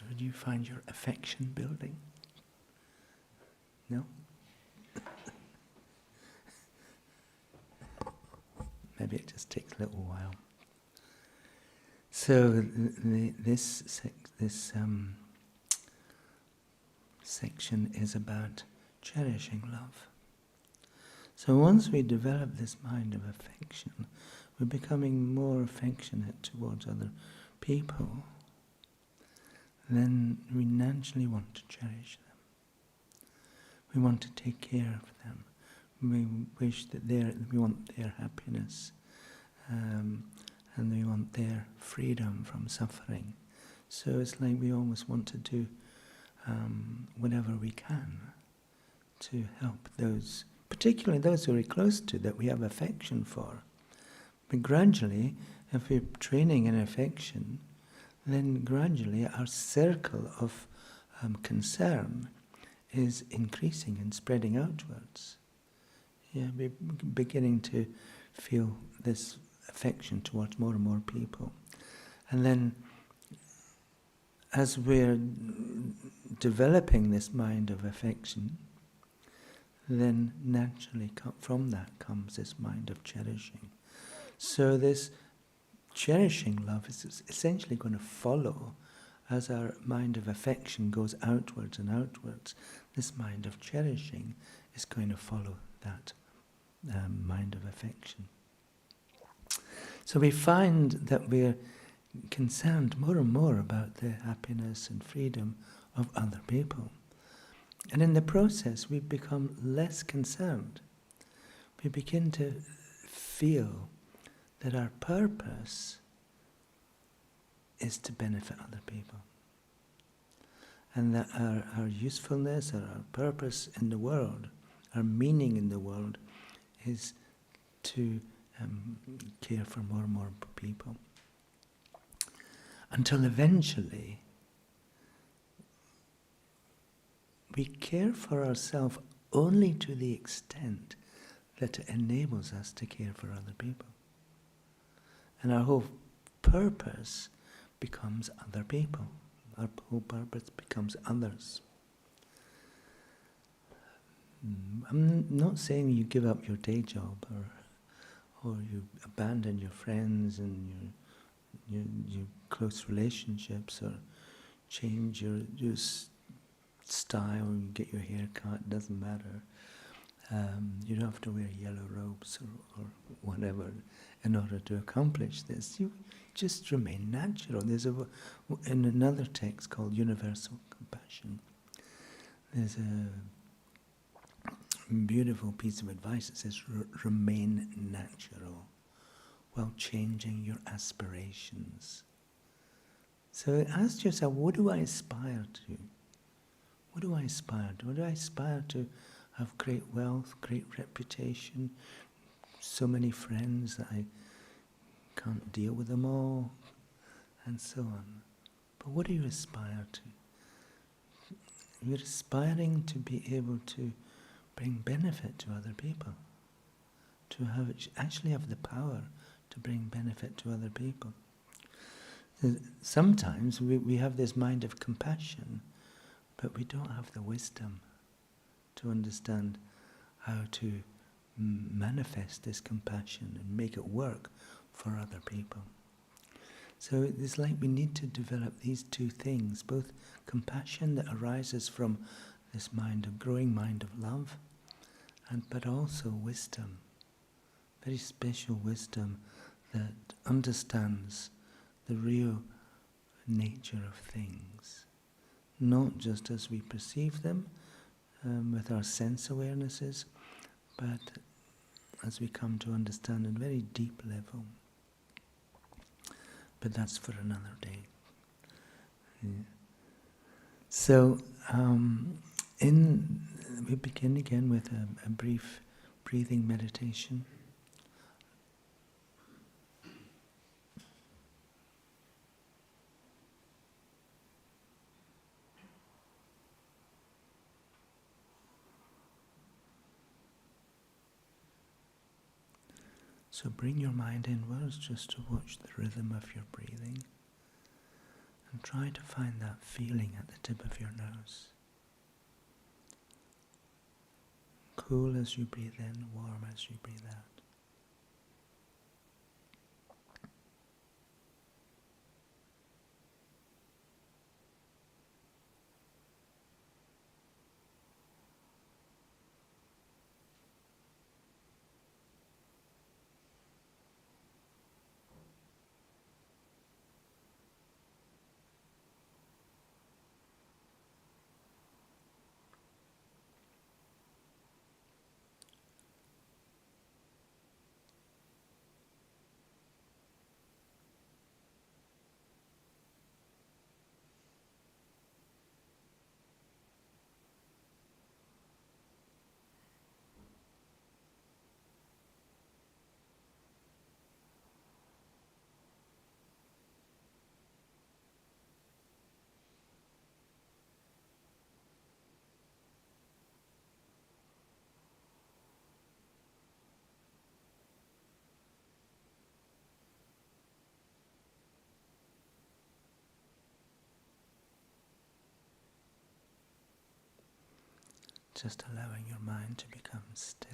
Would you find your affection building? No? Maybe it just takes a little while. So this section is about cherishing love. So once we develop this mind of affection, we're becoming more affectionate towards other people. Then we naturally want to cherish them. We want to take care of them. We wish that we want their happiness, and we want their freedom from suffering. So it's like we always want to do whatever we can to help those, particularly those who are close to, that we have affection for. But gradually, if we're training in affection, then gradually our circle of concern is increasing and spreading outwards. Yeah, we're beginning to feel this affection towards more and more people. And then, as we're developing this mind of affection, then naturally from that comes this mind of cherishing. So this cherishing love is essentially going to follow as our mind of affection goes outwards and outwards. This mind of cherishing is going to follow that mind of affection. So we find that we're concerned more and more about the happiness and freedom of other people. And in the process, we become less concerned. We begin to feel that our purpose is to benefit other people. And that our usefulness or our purpose in the world, our meaning in the world, is to care for more and more people. Until eventually we care for ourselves only to the extent that it enables us to care for other people. And our whole purpose becomes other people. Our whole purpose becomes others. I'm not saying you give up your day job or you abandon your friends and your close relationships or change your style and get your hair cut, doesn't matter. You don't have to wear yellow robes or whatever in order to accomplish this. You just remain natural. There's in another text called Universal Compassion, there's a beautiful piece of advice that says, remain natural while changing your aspirations. So ask yourself, what do I aspire to? What do I aspire to? What do I aspire to? Have great wealth, great reputation, so many friends that I can't deal with them all, and so on. But what do you aspire to? You're aspiring to be able to bring benefit to other people, to actually have the power to bring benefit to other people. Sometimes we have this mind of compassion, but we don't have the wisdom to understand how to manifest this compassion and make it work for other people. So it's like we need to develop these two things, both compassion that arises from this growing mind of love, but also wisdom, very special wisdom that understands the real nature of things, not just as we perceive them with our sense awarenesses, but as we come to understand at a very deep level. But that's for another day. Yeah. So we begin again with a brief breathing meditation. So bring your mind inwards just to watch the rhythm of your breathing. And try to find that feeling at the tip of your nose. Cool as you breathe in, warm as you breathe out. Just allowing your mind to become still.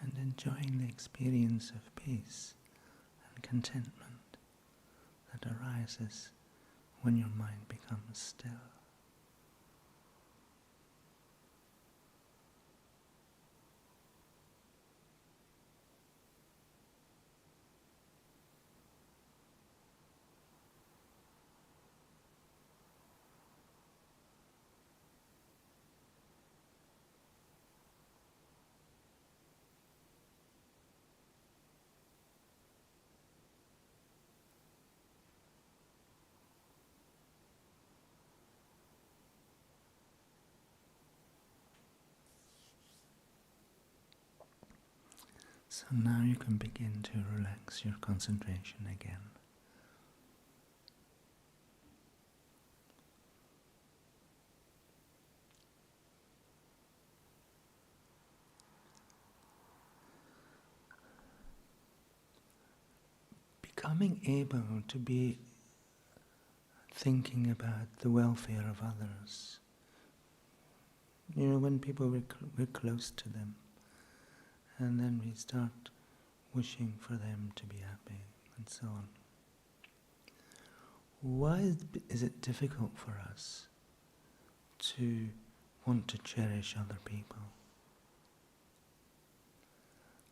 And enjoying the experience of peace and contentment that arises when your mind becomes still. So now you can begin to relax your concentration again. Becoming able to be thinking about the welfare of others. You know, when people we're close to them, and then we start wishing for them to be happy, and so on. Why is it difficult for us to want to cherish other people?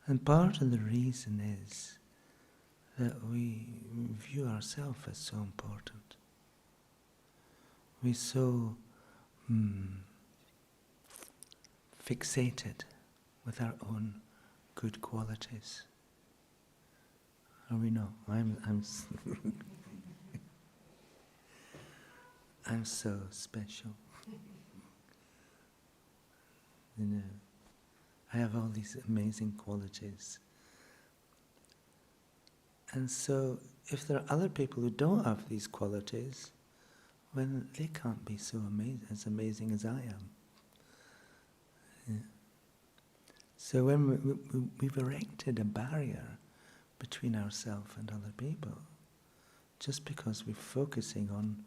And part of the reason is that we view ourselves as so important. We're so fixated with our own good qualities. Are we not? I'm I'm so special. You know, I have all these amazing qualities. And so, if there are other people who don't have these qualities, well, they can't be so amazing as I am. Yeah. So when we've erected a barrier between ourselves and other people, just because we're focusing on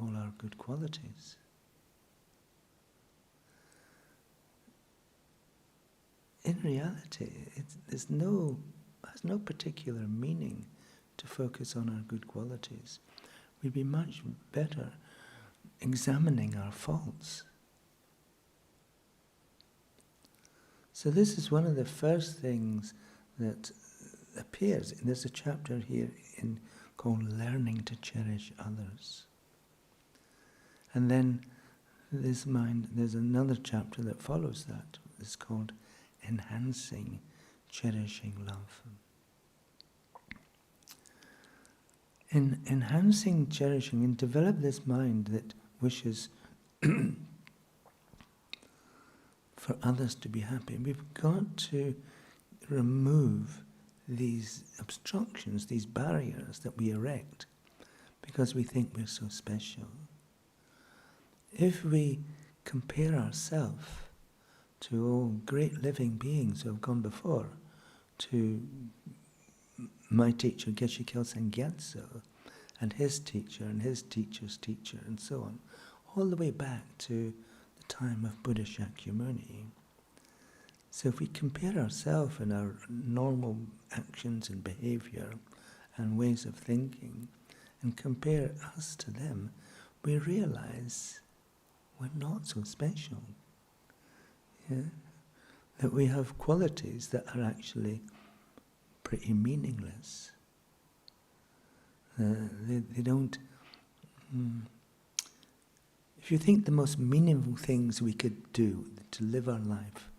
all our good qualities. In reality, has no particular meaning to focus on our good qualities. We'd be much better examining our faults. So this is one of the first things that appears. There's a chapter here called Learning to Cherish Others. And then there's another chapter that follows that. It's called enhancing, cherishing love. In enhancing, cherishing, and develop this mind that wishes for others to be happy, we've got to remove these obstructions, these barriers that we erect because we think we're so special. If we compare ourselves to all great living beings who have gone before, to my teacher Geshe Kelsang Gyatso, and his teacher and his teacher's teacher, and so on, all the way back to the time of Buddha Shakyamuni. So if we compare ourselves and our normal actions and behavior and ways of thinking and compare us to them, we realize we're not so special. Yeah? That we have qualities that are actually pretty meaningless. They don't... If you think the most meaningful things we could do to live our life,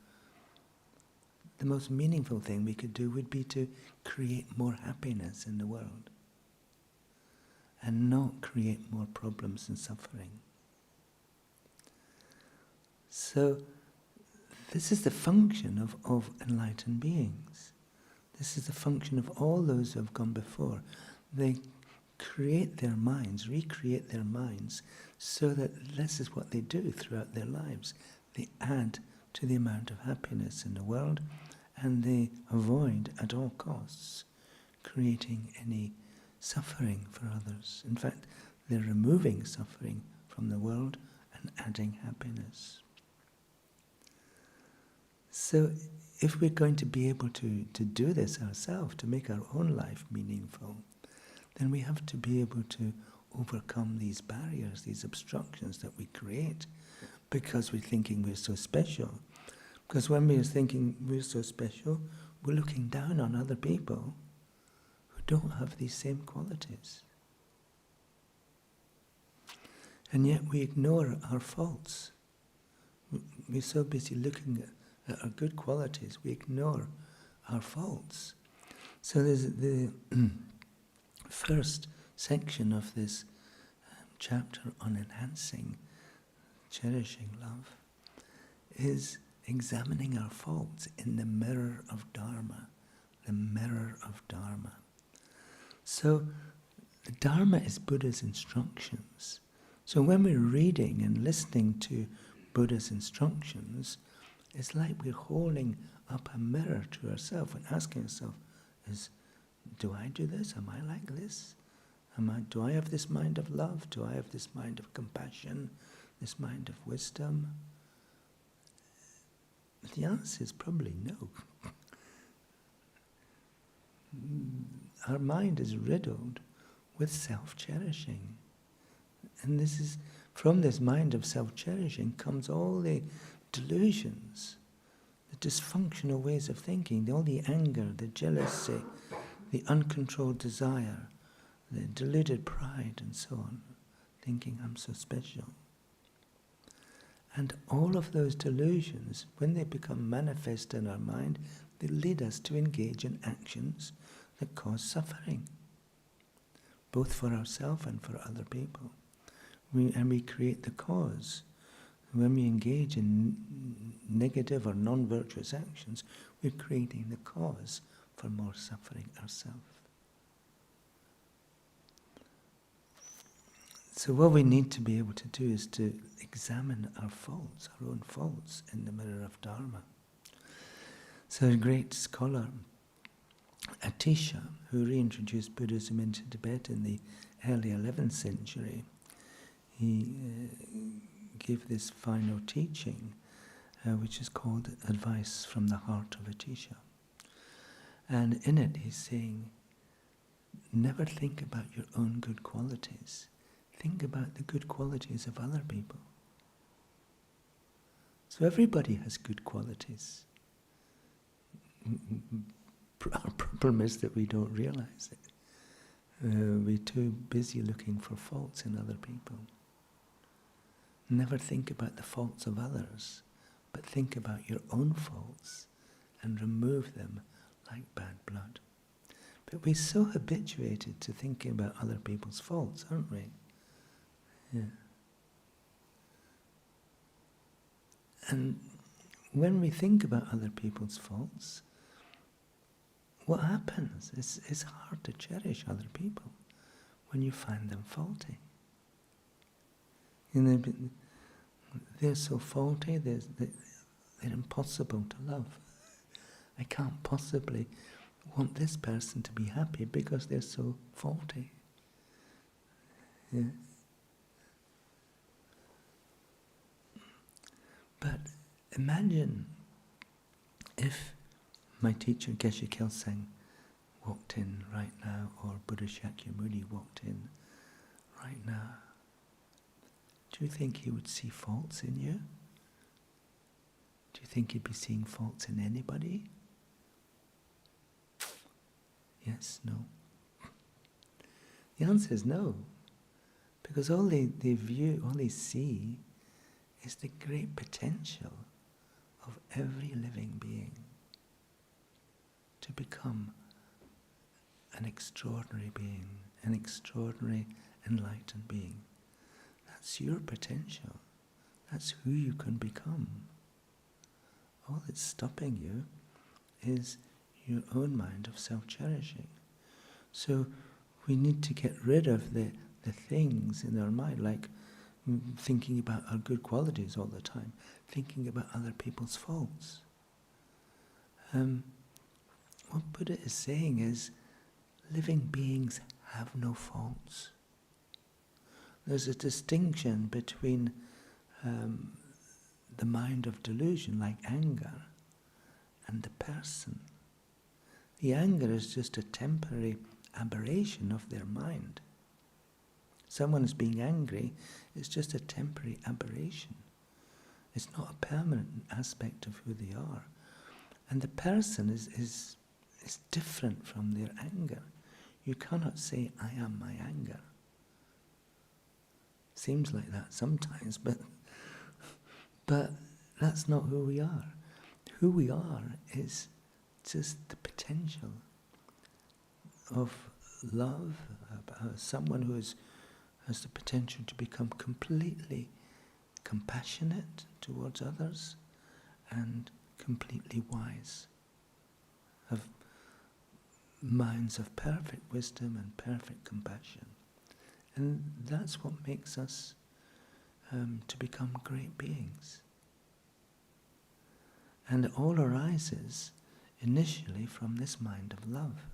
the most meaningful thing we could do would be to create more happiness in the world and not create more problems and suffering. So this is the function of enlightened beings. This is the function of all those who have gone before. They create their minds, recreate their minds, so that this is what they do throughout their lives. They add to the amount of happiness in the world, and they avoid at all costs creating any suffering for others. In fact, they're removing suffering from the world and adding happiness. So if we're going to be able to do this ourselves, to make our own life meaningful, then we have to be able to overcome these barriers, these obstructions that we create because we're thinking we're so special. Because when we're thinking we're so special, we're looking down on other people who don't have these same qualities. And yet we ignore our faults. We're so busy looking at our good qualities, we ignore our faults. So there's the first section of this chapter on enhancing, cherishing love is examining our faults in the mirror of Dharma, the mirror of Dharma. So the Dharma is Buddha's instructions. So when we're reading and listening to Buddha's instructions, it's like we're holding up a mirror to ourselves and asking ourselves, do I do this? Am I like this? Do I have this mind of love? Do I have this mind of compassion? This mind of wisdom? The answer is probably no. Our mind is riddled with self-cherishing. And this is, from this mind of self-cherishing comes all the delusions, the dysfunctional ways of thinking, all the anger, the jealousy, the uncontrolled desire, the deluded pride and so on, thinking I'm so special. And all of those delusions, when they become manifest in our mind, they lead us to engage in actions that cause suffering, both for ourselves and for other people. We create the cause. When we engage in negative or non-virtuous actions, we're creating the cause for more suffering ourselves. So what we need to be able to do is to examine our faults, our own faults, in the mirror of Dharma. So a great scholar, Atisha, who reintroduced Buddhism into Tibet in the early 11th century, he gave this final teaching, which is called Advice from the Heart of Atisha. And in it he's saying, never think about your own good qualities. Think about the good qualities of other people. So everybody has good qualities. Our problem is that we don't realize it. We're too busy looking for faults in other people. Never think about the faults of others, but think about your own faults and remove them like bad blood. But we're so habituated to thinking about other people's faults, aren't we? Yeah. And when we think about other people's faults, what happens? It's hard to cherish other people when you find them faulty. They're so faulty, they're impossible to love. I can't possibly want this person to be happy because they're so faulty. Yeah. But imagine if my teacher Geshe Kelsang walked in right now, or Buddha Shakyamuni walked in right now. Do you think he would see faults in you? Do you think he'd be seeing faults in anybody? Yes, no. The answer is no, because all they see is the great potential of every living being to become an extraordinary being, an extraordinary enlightened being. That's your potential. That's who you can become. All that's stopping you is your own mind of self-cherishing. So we need to get rid of the things in our mind, like thinking about our good qualities all the time, thinking about other people's faults. What Buddha is saying is, living beings have no faults. There's a distinction between the mind of delusion, like anger, and the person. The anger is just a temporary aberration of their mind. Someone is being angry, it's just a temporary aberration. It's not a permanent aspect of who they are. And the person is different from their anger. You cannot say, I am my anger. Seems like that sometimes, but that's not who we are. Who we are is just the potential of love, someone who has the potential to become completely compassionate towards others and completely wise, of minds of perfect wisdom and perfect compassion. And that's what makes us to become great beings. And it all arises initially from this mind of love.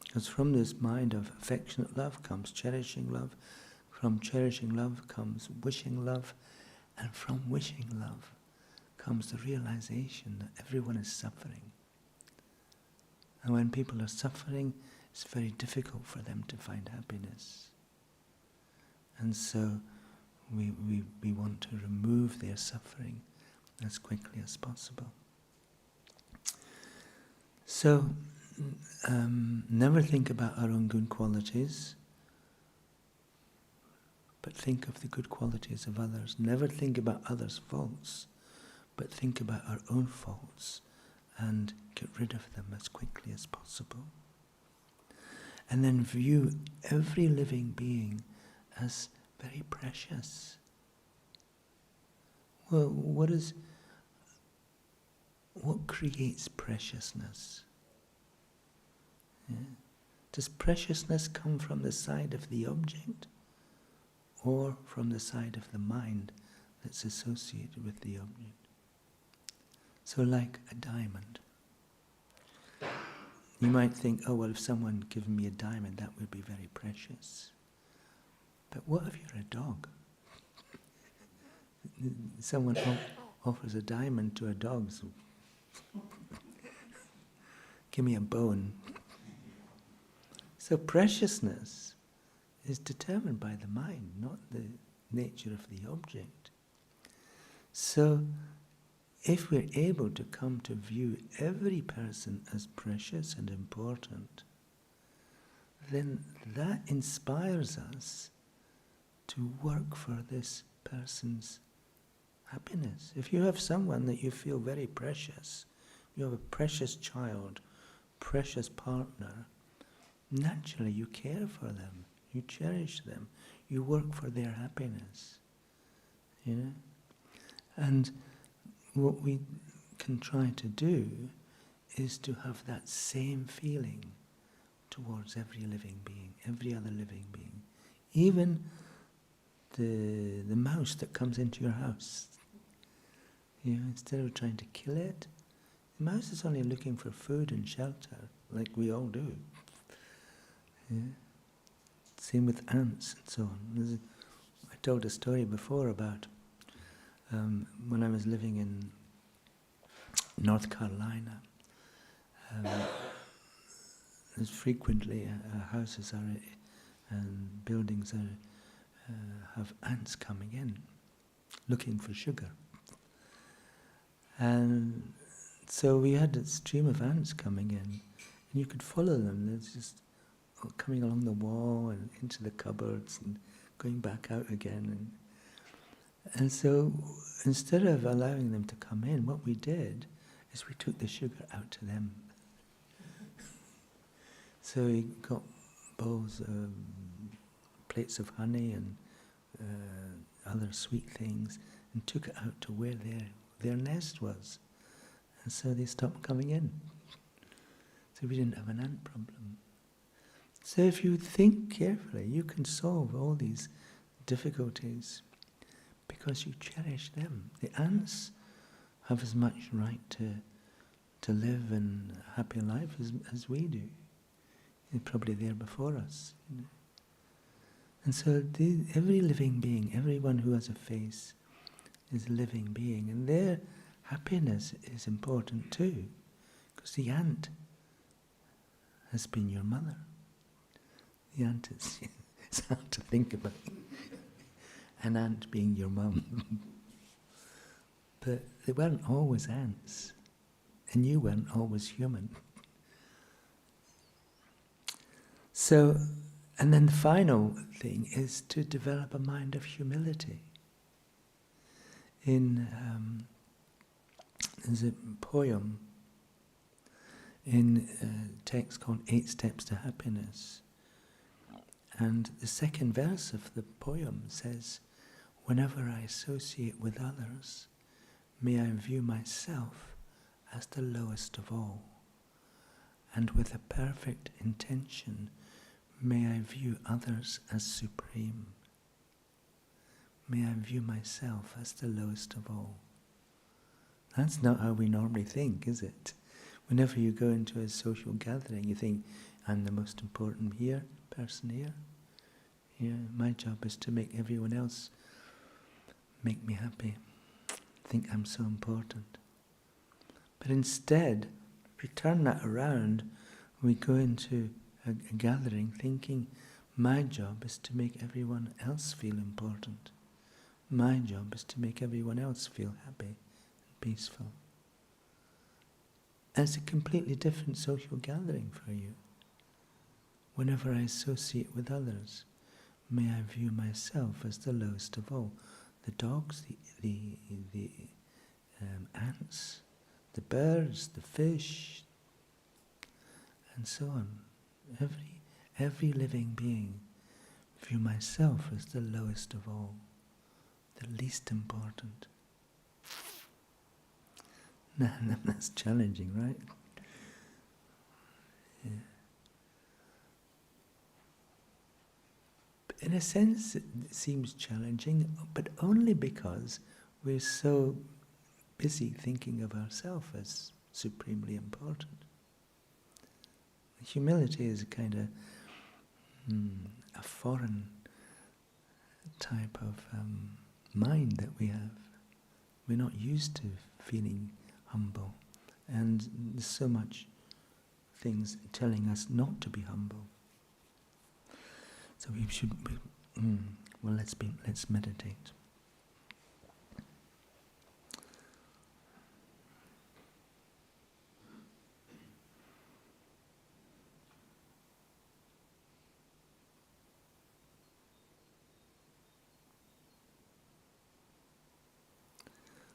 Because from this mind of affectionate love comes cherishing love, from cherishing love comes wishing love, and from wishing love comes the realization that everyone is suffering. And when people are suffering, it's very difficult for them to find happiness. And so we want to remove their suffering as quickly as possible. So, never think about our own good qualities, but think of the good qualities of others. Never think about others' faults, but think about our own faults and get rid of them as quickly as possible. And then view every living being as very precious. Well, what creates preciousness? Yeah. Does preciousness come from the side of the object or from the side of the mind that's associated with the object? So like a diamond. You might think, oh well, if someone gave me a diamond, that would be very precious. But what if you're a dog? Someone offers a diamond to a dog, so give me a bone. So preciousness is determined by the mind, not the nature of the object. So if we're able to come to view every person as precious and important, then that inspires us to work for this person's happiness. If you have someone that you feel very precious, you have a precious child, precious partner, naturally you care for them, you cherish them, you work for their happiness, you know? And what we can try to do is to have that same feeling towards every living being, every other living being. Even the mouse that comes into your house. You know, instead of trying to kill it, the mouse is only looking for food and shelter, like we all do. Yeah. Same with ants and so on. I told a story before about when I was living in North Carolina. There's frequently houses are and buildings are have ants coming in, looking for sugar. And so we had a stream of ants coming in, and you could follow them. They're just coming along the wall and into the cupboards and going back out again. And so instead of allowing them to come in, what we did is we took the sugar out to them. So we got bowls, plates of honey and other sweet things, and took it out to where their nest was. And so they stopped coming in. So we didn't have an ant problem. So if you think carefully, you can solve all these difficulties because you cherish them. The ants have as much right to live in a happy life as we do. They're probably there before us. You know? And so every living being, everyone who has a face, is a living being, and their happiness is important too, because the ant has been your mother. The ant is, it's hard to think about an ant being your mum. But they weren't always ants, and you weren't always human. So, and then the final thing is to develop a mind of humility. There's a poem in a text called 8 Steps to Happiness. And the second verse of the poem says, "Whenever I associate with others, may I view myself as the lowest of all, and with a perfect intention, may I view others as supreme. May I view myself as the lowest of all." That's not how we normally think, is it? Whenever you go into a social gathering, you think, I'm the most important person here. Yeah, my job is to make everyone else make me happy. Think I'm so important. But instead, if we turn that around, we go into a gathering thinking, my job is to make everyone else feel important. My job is to make everyone else feel happy and peaceful. And it's a completely different social gathering for you. Whenever I associate with others, may I view myself as the lowest of all. The dogs, the ants, the birds, the fish, and so on. Every living being, view myself as the lowest of all, the least important. That's challenging, right? Yeah. In a sense, it seems challenging, but only because we're so busy thinking of ourselves as supremely important. Humility is a kind of a foreign type of mind that we have. We're not used to feeling humble, and there's so much things telling us not to be humble. So we should. Let's meditate.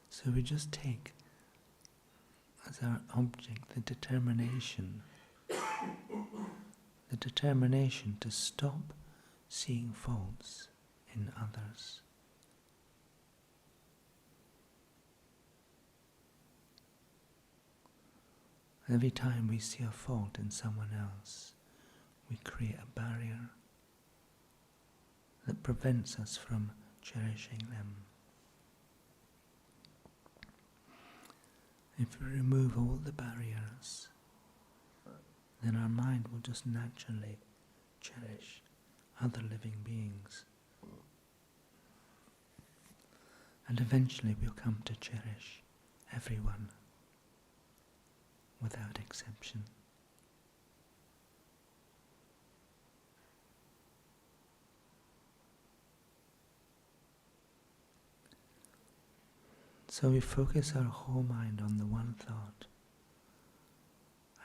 So we just take a as our object the determination to stop seeing faults in others. Every time we see a fault in someone else, we create a barrier that prevents us from cherishing them. If we remove all the barriers, then our mind will just naturally cherish other living beings. And eventually we'll come to cherish everyone without exception. So we focus our whole mind on the one thought.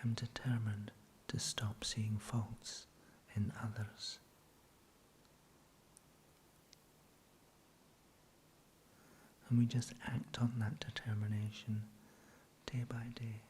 I'm determined to stop seeing faults in others. And we just act on that determination day by day.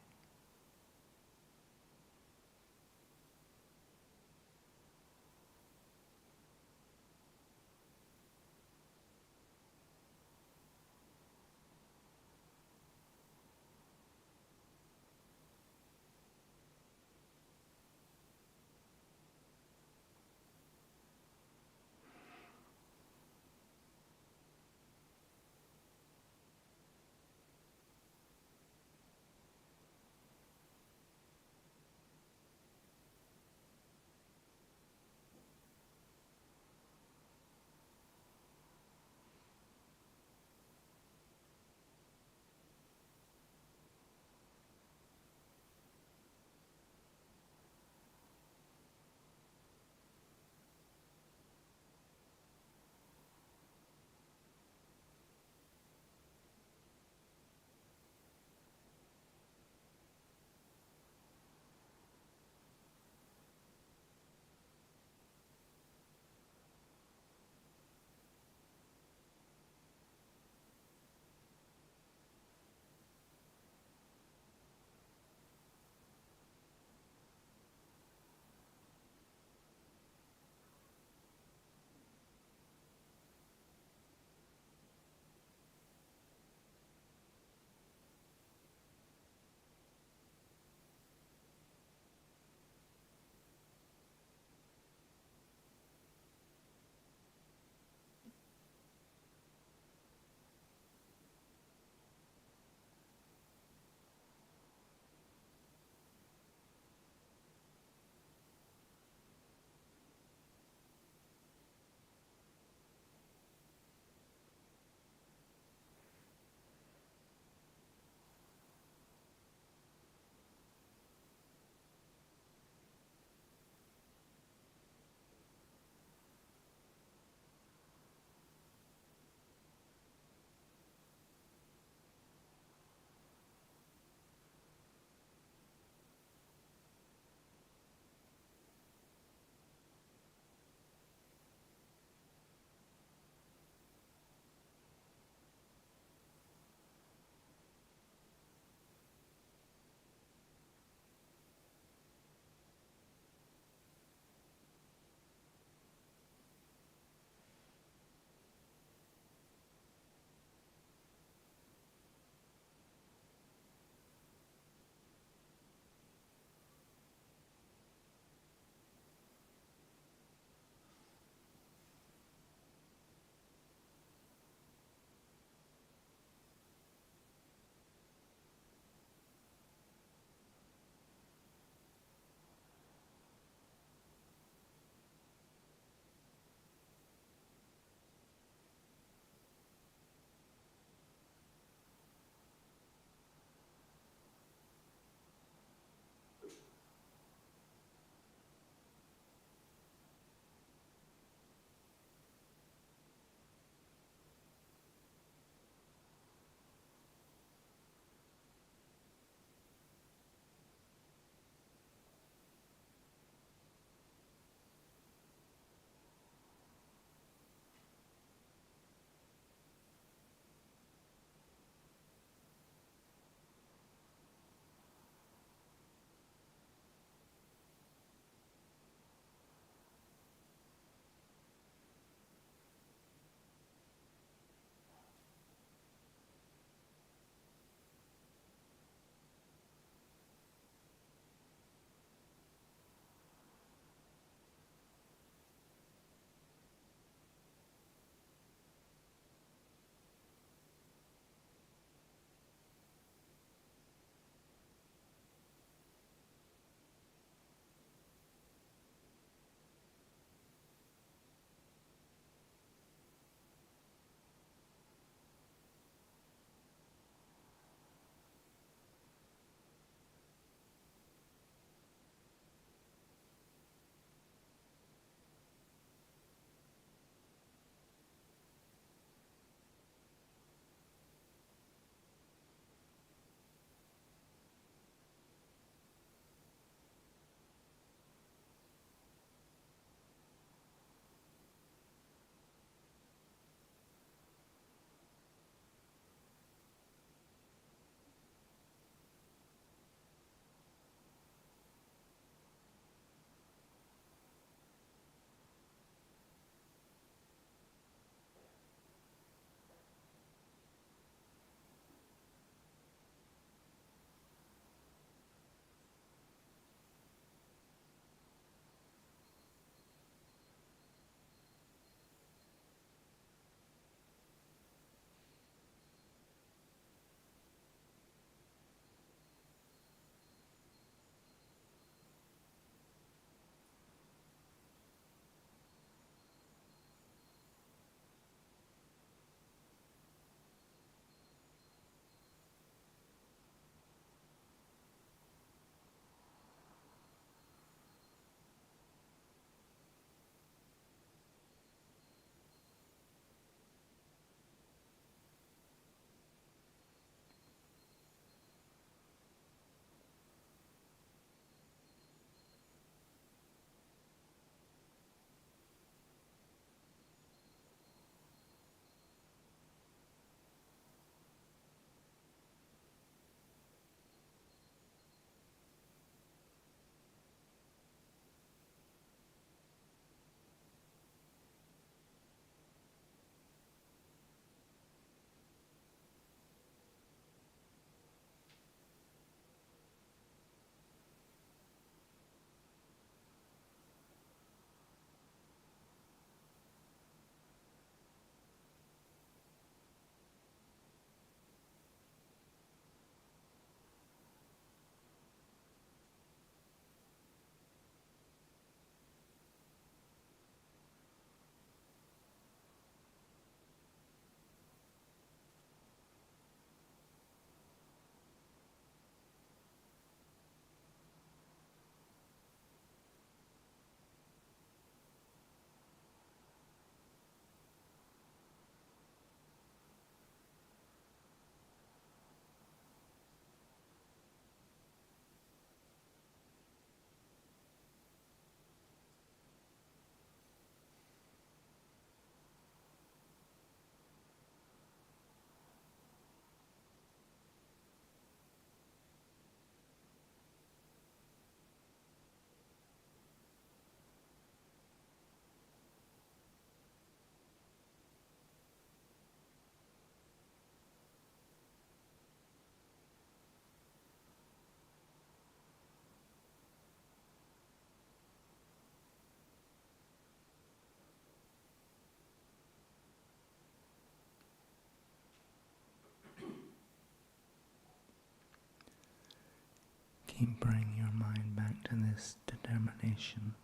keep bringing your mind back to this determination.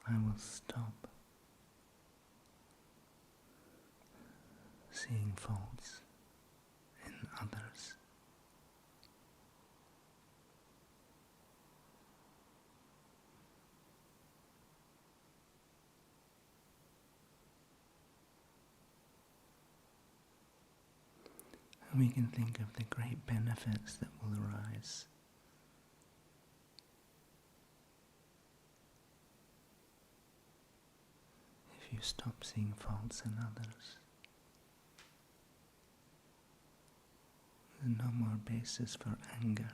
I will stop seeing faults in others. And we can think of the great benefits that will arise if you stop seeing faults in others. There's no more basis for anger.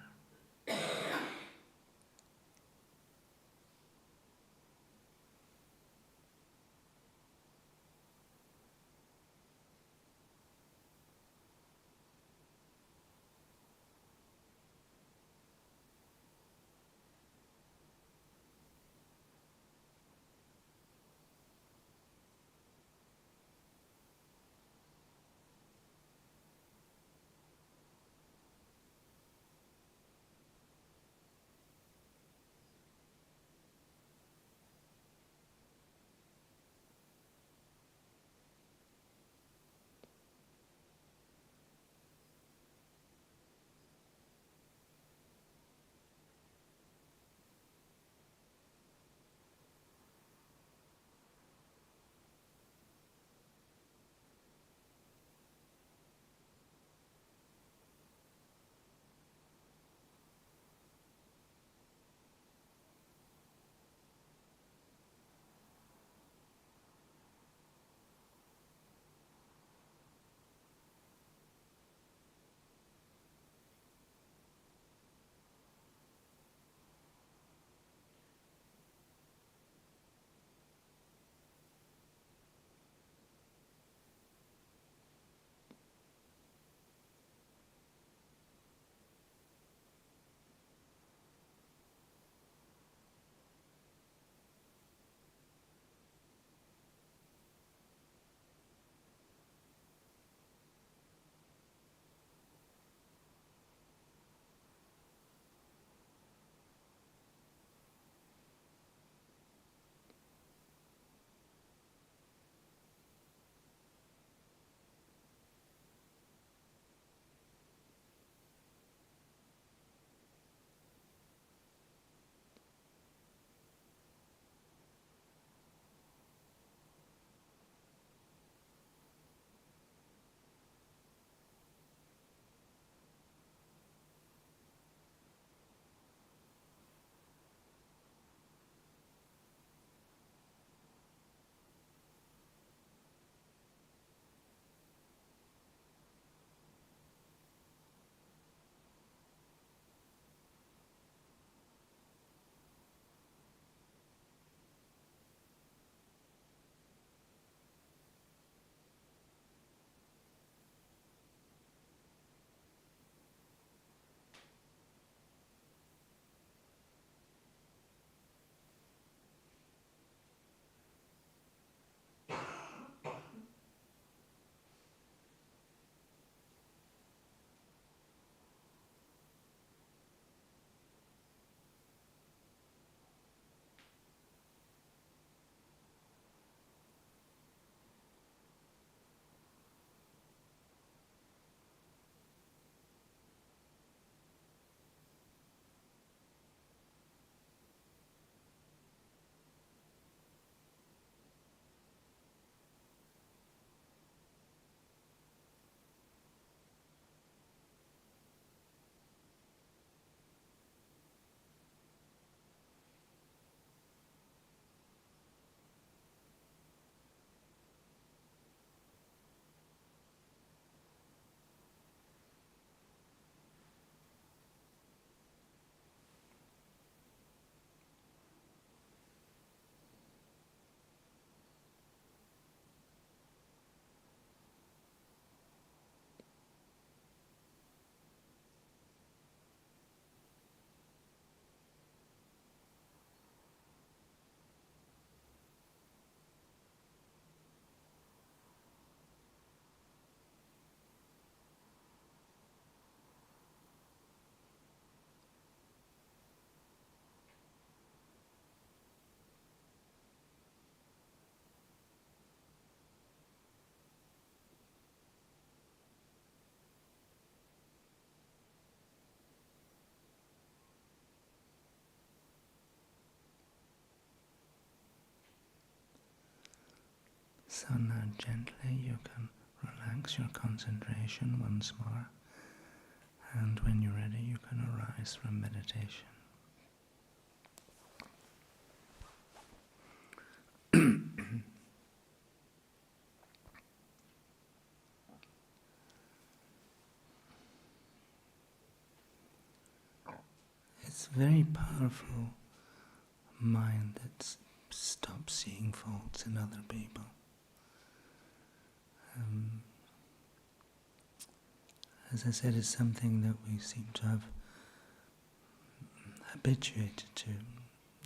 So now gently you can relax your concentration once more, and when you're ready you can arise from meditation. It's a very powerful mind that stops seeing faults in other people. As I said, it's something that we seem to have habituated to,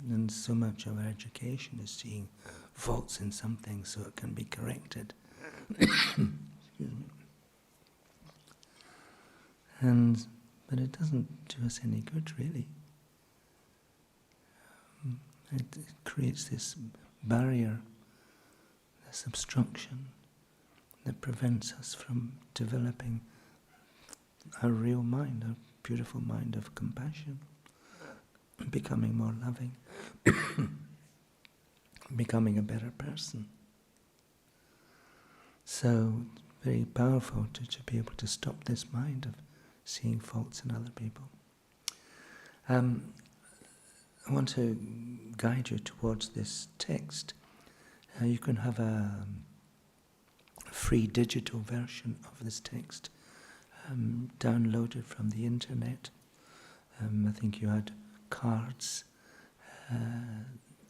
and so much of our education is seeing faults in something so it can be corrected. Excuse me. But it doesn't do us any good, really. It creates this barrier, this obstruction that prevents us from developing a real mind, a beautiful mind of compassion, becoming more loving, becoming a better person. So, very powerful to be able to stop this mind of seeing faults in other people. I want to guide you towards this text. You can have a free digital version of this text downloaded from the internet. I think you had cards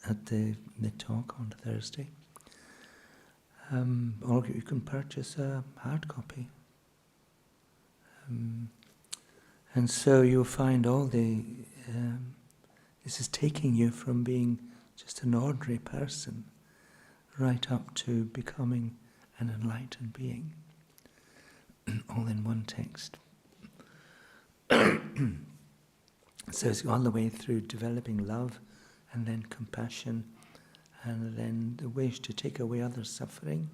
at the talk on Thursday. Or you can purchase a hard copy. And so you'll find all the... this is taking you from being just an ordinary person right up to becoming an enlightened being, all in one text. So it's all the way through developing love and then compassion and then the wish to take away others' suffering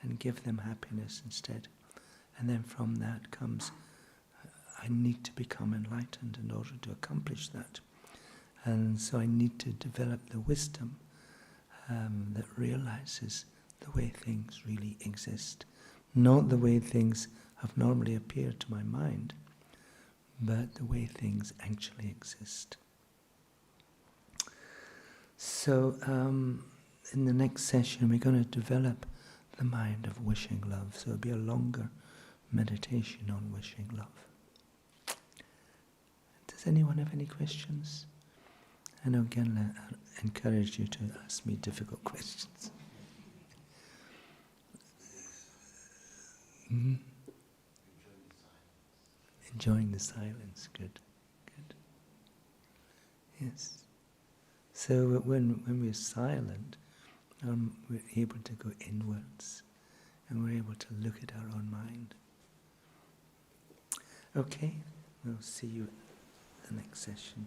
and give them happiness instead. And then from that comes, I need to become enlightened in order to accomplish that. And so I need to develop the wisdom that realizes the way things really exist. Not the way things have normally appeared to my mind, but the way things actually exist. So in the next session we're going to develop the mind of wishing love. So it'll be a longer meditation on wishing love. Does anyone have any questions? And again, I encourage you to ask me difficult questions. Mm-hmm. Enjoying the silence, good, good. Yes. So when we're silent, we're able to go inwards, and we're able to look at our own mind. Okay, we'll see you at the next session.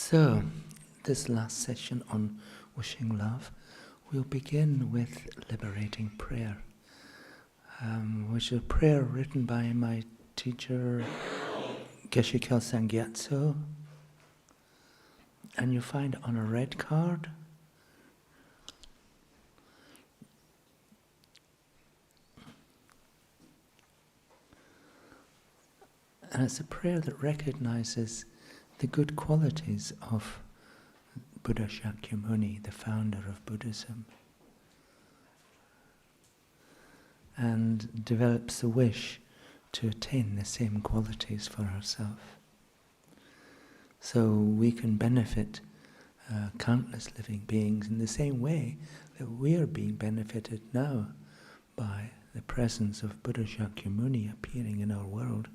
So, this last session on wishing love, we'll begin with liberating prayer, which is a prayer written by my teacher, Geshe Kelsang Gyatso, and you find it on a red card. And it's a prayer that recognizes the good qualities of Buddha Shakyamuni, the founder of Buddhism, and develops a wish to attain the same qualities for ourselves. So we can benefit countless living beings in the same way that we are being benefited now by the presence of Buddha Shakyamuni appearing in our world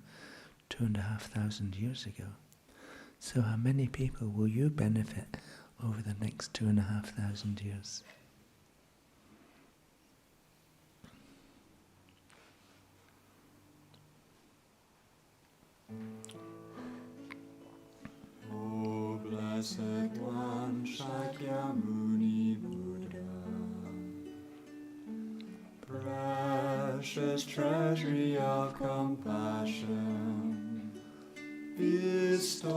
2,500 years ago. So how many people will you benefit over the next 2,500 years? O Blessed One, Shakyamuni Buddha, precious treasury of compassion, bestower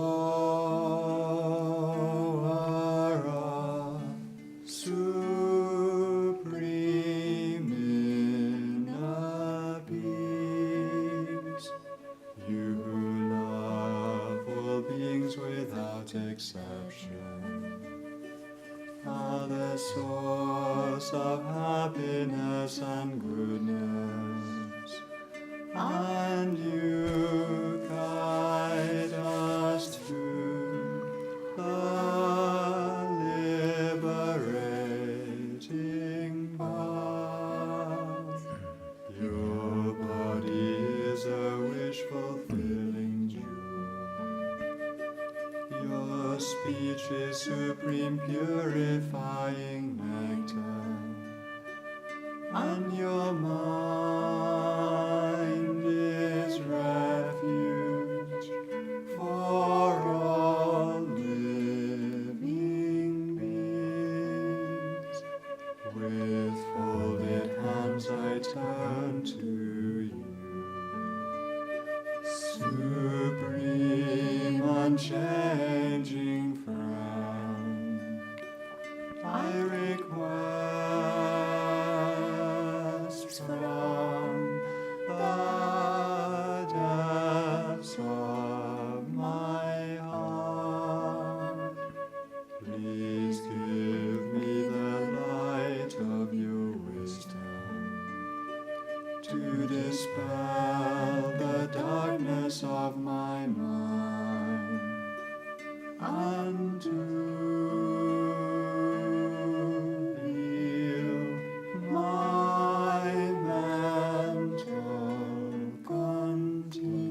of supreme inner peace, you who love all beings without exception, are the source of happiness and goodness, and you guide us to the liberating path. Your body is a wish-fulfilling jewel. Your speech is supreme purifying nectar, and your mind is refuge for all living beings. With folded hands I turn to you, supreme unchanging friend. I request from the depths of my heart, please give me the light of your wisdom to dispel the darkness of my mind, and to heal my mental continuum.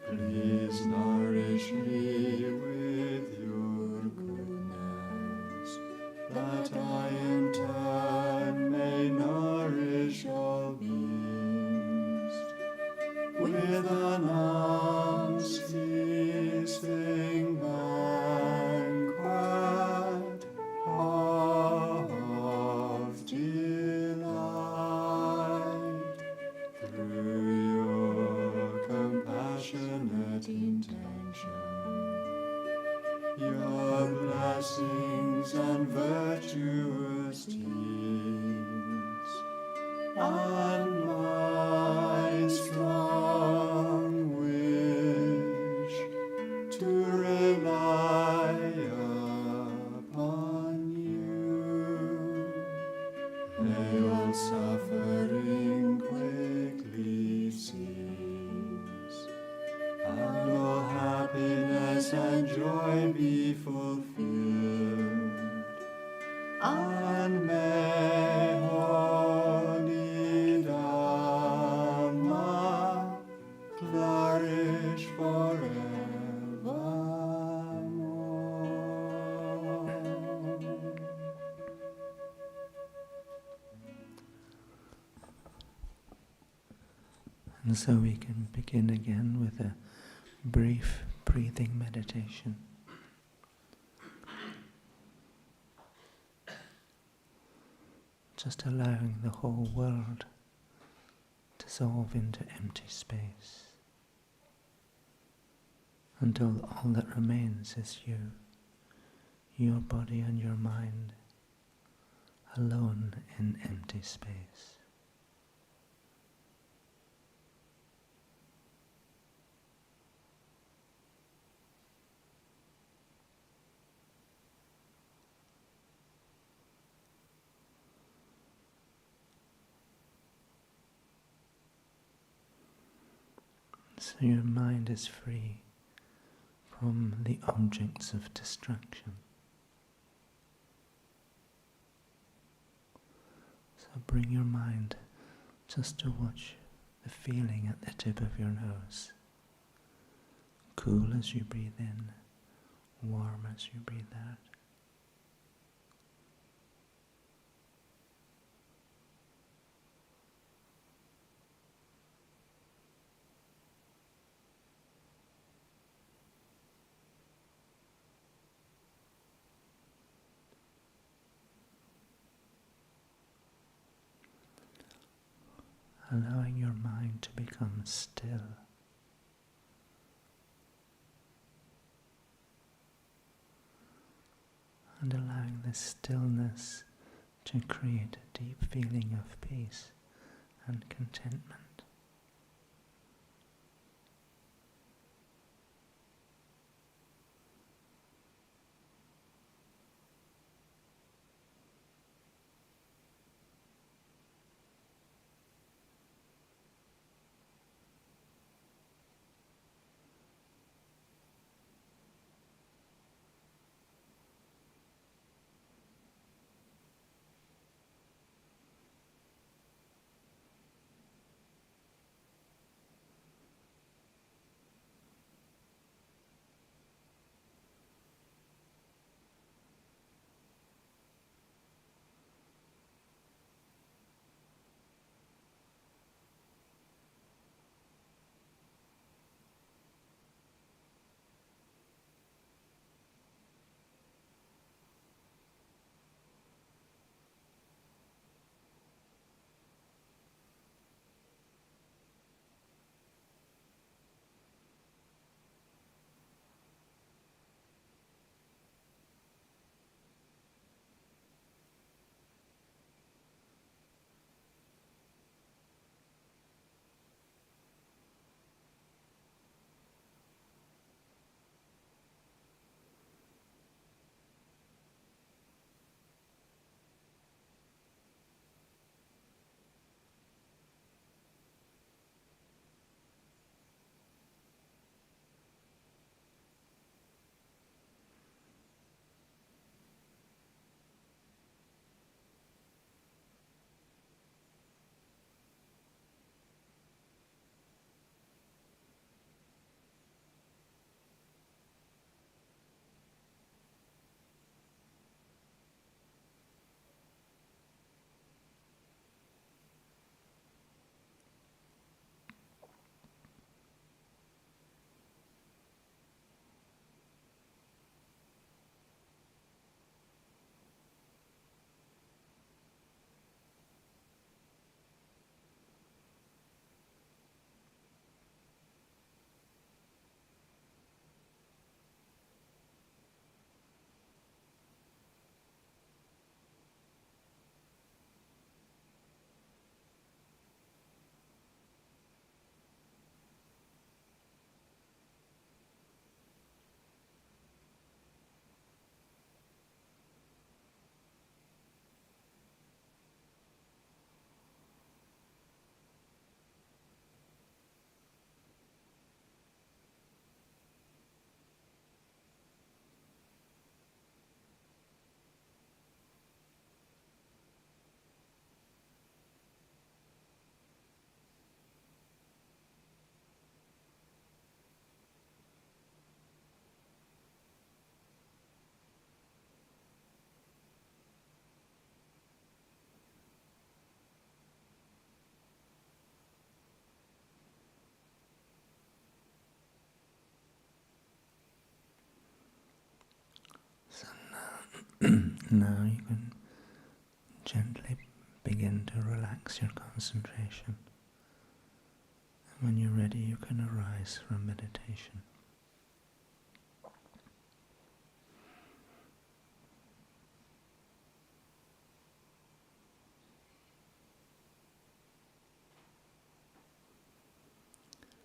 Please nourish me with your goodness, that I in turn may nourish all beings with an unceasing banquet of delight. Through your compassionate intention, your blessings and virtuous deeds, and my strong wish to rely upon you, may all suffering quickly cease, and all happiness and joy be fulfilled, and may holy Dhamma flourish forevermore. And so we can begin again with a brief breathing meditation. Just allowing the whole world dissolve into empty space until all that remains is you, your body and your mind, alone in empty space. So your mind is free from the objects of distraction. So bring your mind just to watch the feeling at the tip of your nose. Cool as you breathe in, warm as you breathe out. Allowing your mind to become still. And allowing this stillness to create a deep feeling of peace and contentment. Now you can gently begin to relax your concentration. And when you're ready, you can arise from meditation.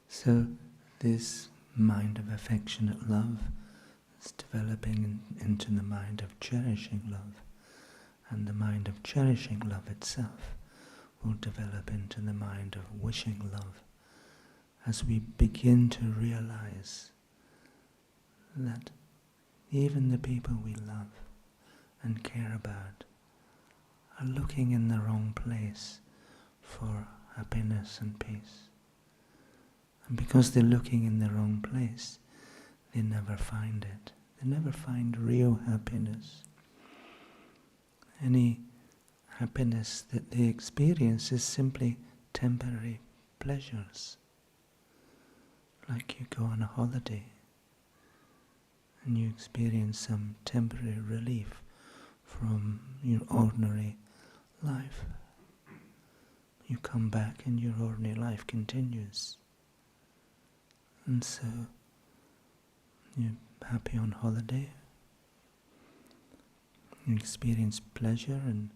So this mind of affectionate love is developing into the mind of cherishing love, and the mind of cherishing love itself will develop into the mind of wishing love, as we begin to realize that even the people we love and care about are looking in the wrong place for happiness and peace. And because they're looking in the wrong place, they never find it. They never find real happiness. Any happiness that they experience is simply temporary pleasures. Like you go on a holiday and you experience some temporary relief from your ordinary life. You come back and your ordinary life continues. And so you're happy on holiday, you experience pleasure and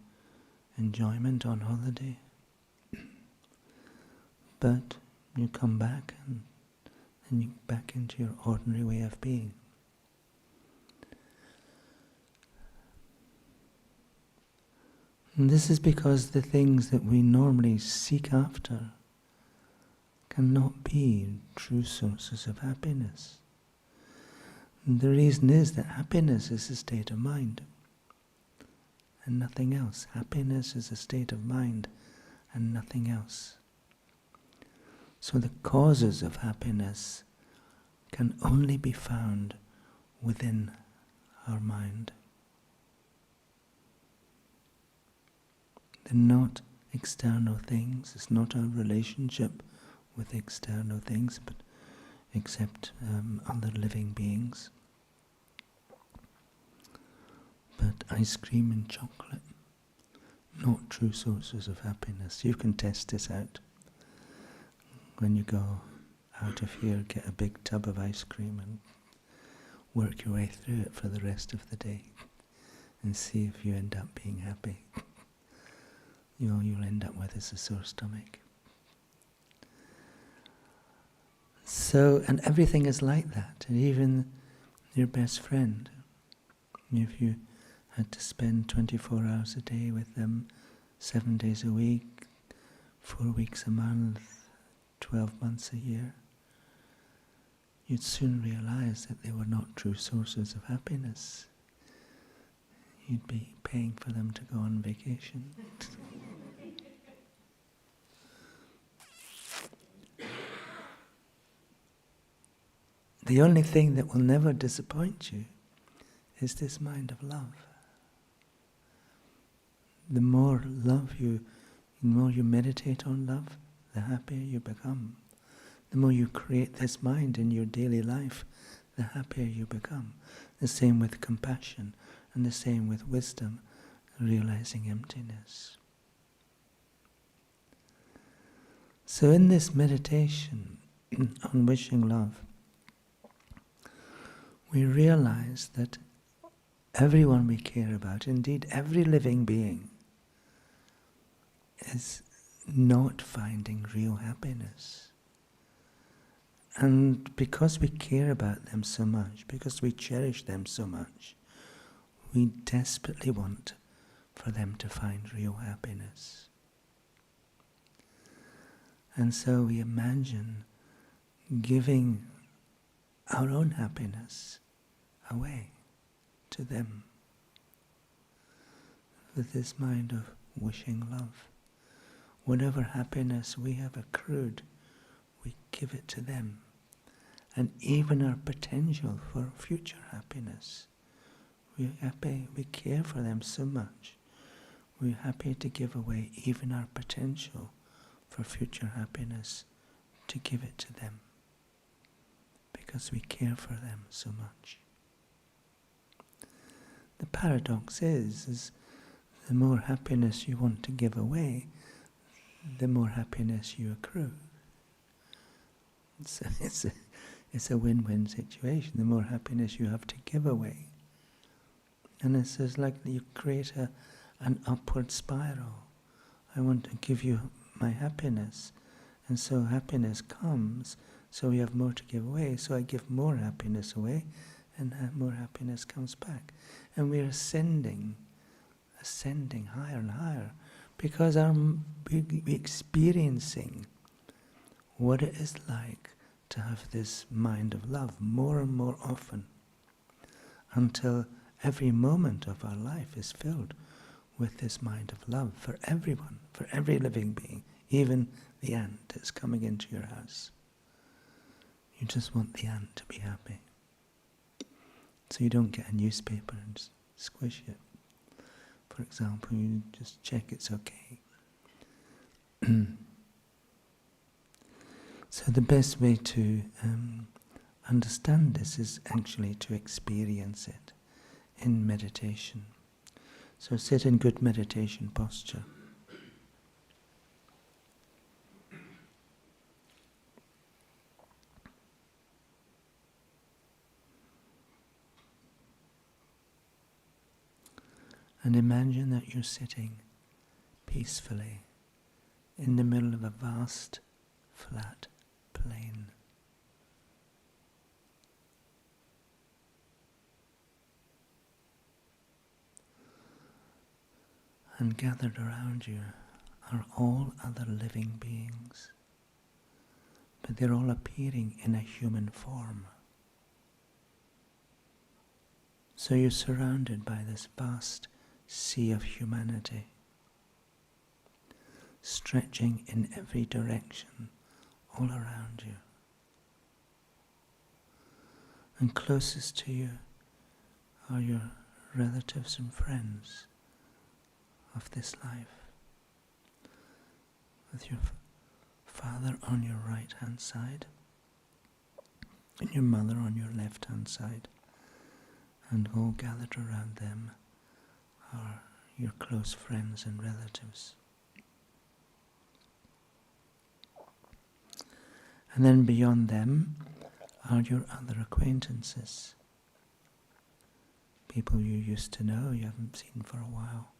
enjoyment on holiday, but you come back and you're back into your ordinary way of being. And this is because the things that we normally seek after cannot be true sources of happiness. And the reason is that happiness is a state of mind and nothing else. Happiness is a state of mind and nothing else. So the causes of happiness can only be found within our mind. They're not external things. It's not our relationship with external things, but except other living beings. But ice cream and chocolate, not true sources of happiness. You can test this out. When you go out of here, get a big tub of ice cream and work your way through it for the rest of the day and see if you end up being happy. All you'll end up with is a sore stomach. So, and everything is like that, and even your best friend, if you had to spend 24 hours a day with them, 7 days a week, 4 weeks a month, 12 months a year, you'd soon realize that they were not true sources of happiness. You'd be paying for them to go on vacation. The only thing that will never disappoint you is this mind of love. The more you meditate on love, the happier you become. The more you create this mind in your daily life, the happier you become. The same with compassion, and the same with wisdom, realizing emptiness. So in this meditation on wishing love, we realize that everyone we care about, indeed every living being, is not finding real happiness. And because we care about them so much, because we cherish them so much, we desperately want for them to find real happiness. And so we imagine giving our own happiness away to them with this mind of wishing love. Whatever happiness we have accrued, we give it to them. And even our potential for future happiness, we're happy, we care for them so much, we're happy to give away even our potential for future happiness, to give it to them, because we care for them so much. the paradox is the more happiness you want to give away, the more happiness you accrue. So it's a win-win situation. The more happiness you have to give away, and it's just like you create an upward spiral. I want to give you my happiness, and so happiness comes, so we have more to give away, so I give more happiness away, and more happiness comes back. And we're ascending higher and higher, because we're experiencing what it is like to have this mind of love more and more often, until every moment of our life is filled with this mind of love for everyone, for every living being, even the ant that's coming into your house. You just want the ant to be happy. So you don't get a newspaper and just squish it. For example, you just check it's okay. So the best way to understand this is actually to experience it in meditation. So sit in good meditation posture. And imagine that you're sitting peacefully in the middle of a vast, flat plain. And gathered around you are all other living beings, but they're all appearing in a human form. So you're surrounded by this vast sea of humanity, stretching in every direction all around you. And closest to you are your relatives and friends of this life, with your father on your right hand side and your mother on your left hand side, and all gathered around them are your close friends and relatives. And then beyond them are your other acquaintances, people you used to know, you haven't seen for a while,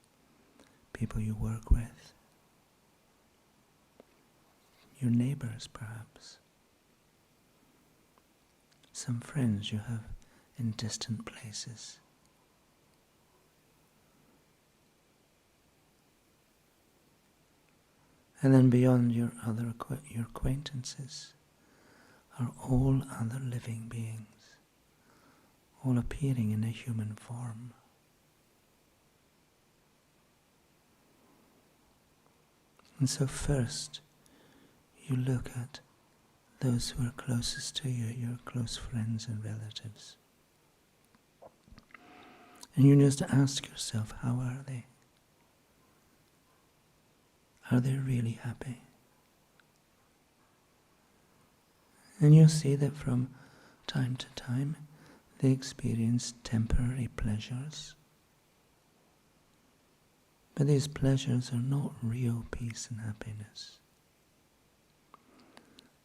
people you work with, your neighbors perhaps, some friends you have in distant places. And then beyond your acquaintances are all other living beings, all appearing in a human form. And so first, you look at those who are closest to you, your close friends and relatives. And you just ask yourself, how are they? Are they really happy? And you'll see that from time to time they experience temporary pleasures. But these pleasures are not real peace and happiness.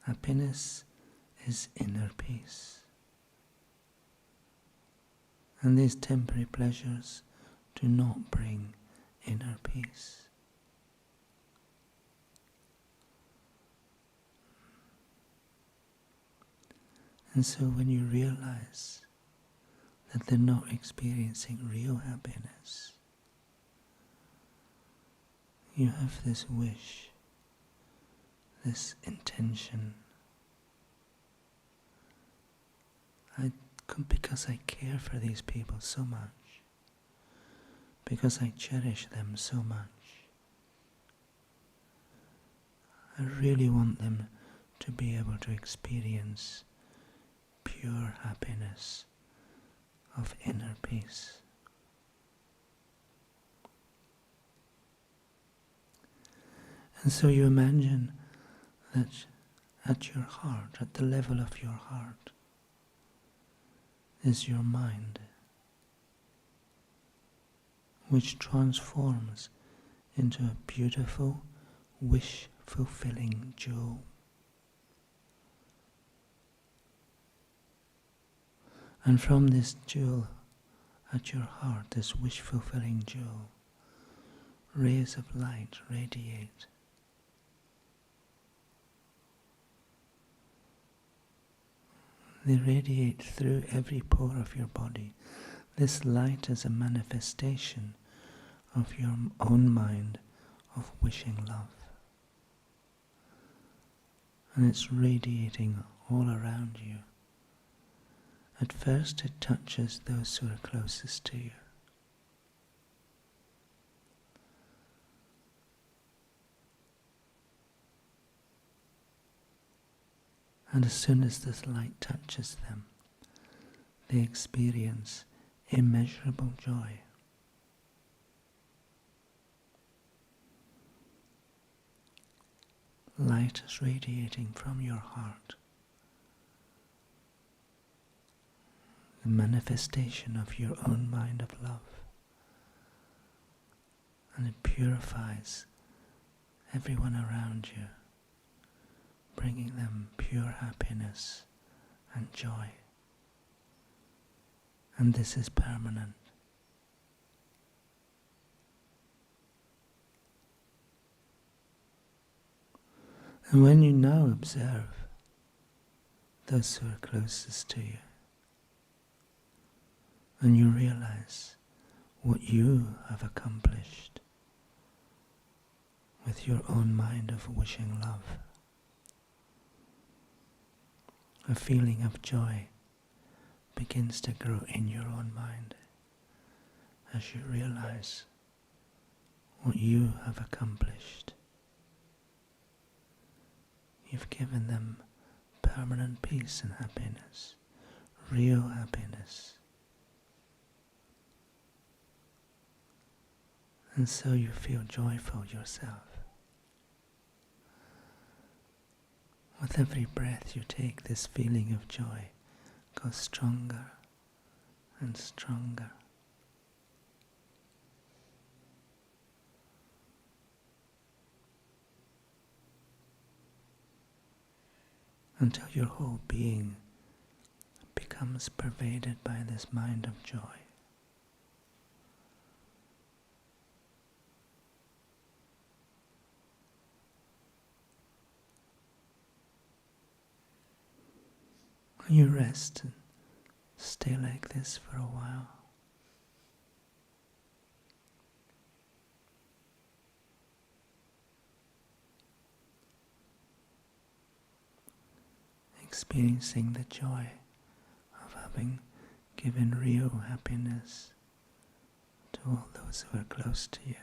Happiness is inner peace. And these temporary pleasures do not bring inner peace. And so when you realize that they're not experiencing real happiness, you have this wish, this intention. Because I care for these people so much, because I cherish them so much, I really want them to be able to experience pure happiness of inner peace. And so you imagine that at your heart, at the level of your heart, is your mind. which transforms into a beautiful, wish-fulfilling jewel. And from this jewel at your heart, this wish-fulfilling jewel, rays of light radiate. They radiate through every pore of your body. This light is a manifestation of your own mind of wishing love. And it's radiating all around you. At first it touches those who are closest to you. And as soon as this light touches them, they experience immeasurable joy. Light is radiating from your heart. The manifestation of your own mind of love. And it purifies everyone around you, bringing them pure happiness and joy. And this is permanent. And when you now observe those who are closest to you, and you realize what you have accomplished with your own mind of wishing love, a feeling of joy begins to grow in your own mind as you realize what you have accomplished. You've given them permanent peace and happiness, real happiness. And so you feel joyful yourself. With every breath you take, this feeling of joy goes stronger and stronger. Until your whole being becomes pervaded by this mind of joy. You rest and stay like this for a while. Experiencing the joy of having given real happiness to all those who are close to you.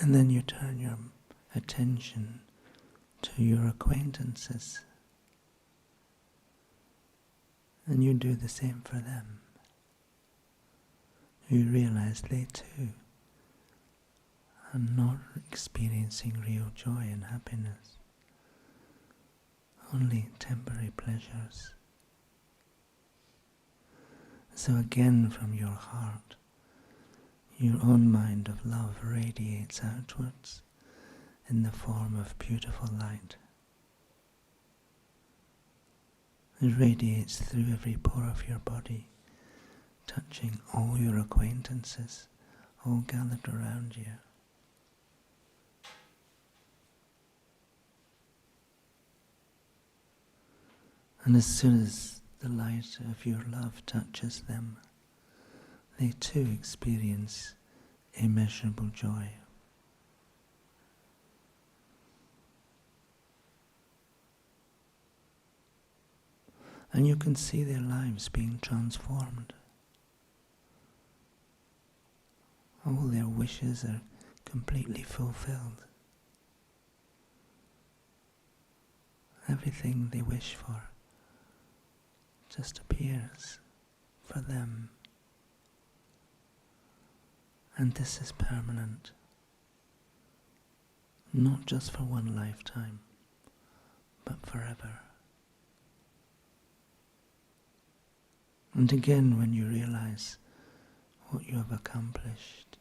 And then you turn your attention to your acquaintances. And you do the same for them. You realize they too are not experiencing real joy and happiness, only temporary pleasures. So again from your heart, your own mind of love radiates outwards in the form of beautiful light. It radiates through every pore of your body, touching all your acquaintances, all gathered around you. And as soon as the light of your love touches them, they too experience immeasurable joy. And you can see their lives being transformed. All their wishes are completely fulfilled. Everything they wish for just appears for them. And this is permanent, not just for one lifetime, but forever. And again, when you realize what you have accomplished,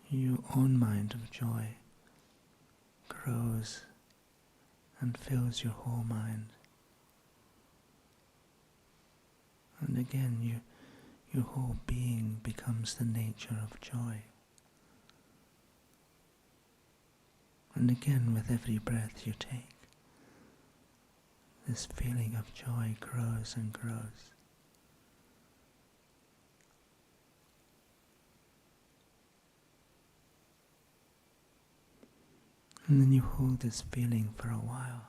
your own mind of joy grows and fills your whole mind. And again, your whole being becomes the nature of joy. And again, with every breath you take, this feeling of joy grows and grows. And then you hold this feeling for a while.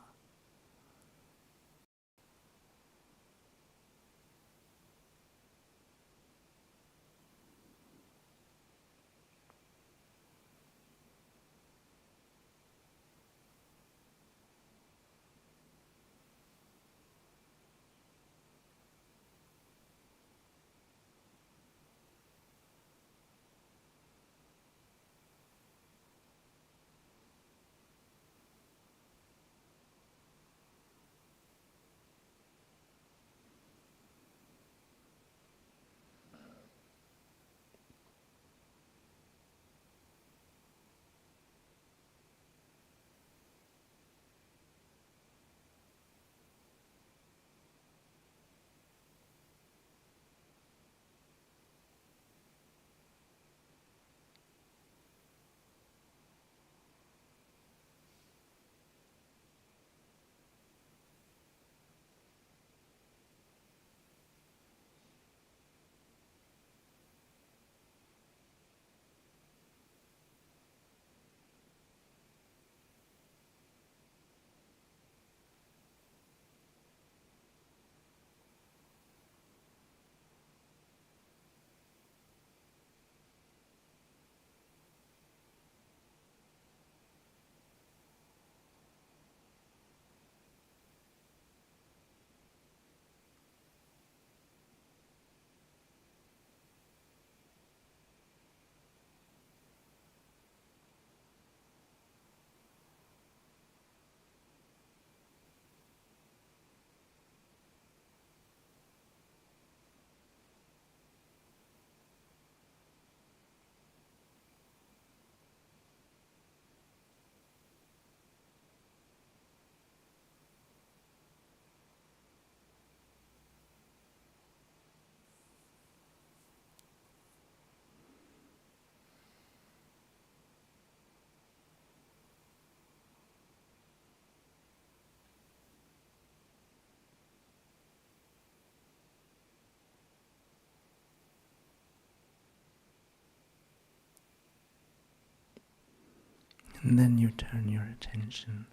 And then you turn your attention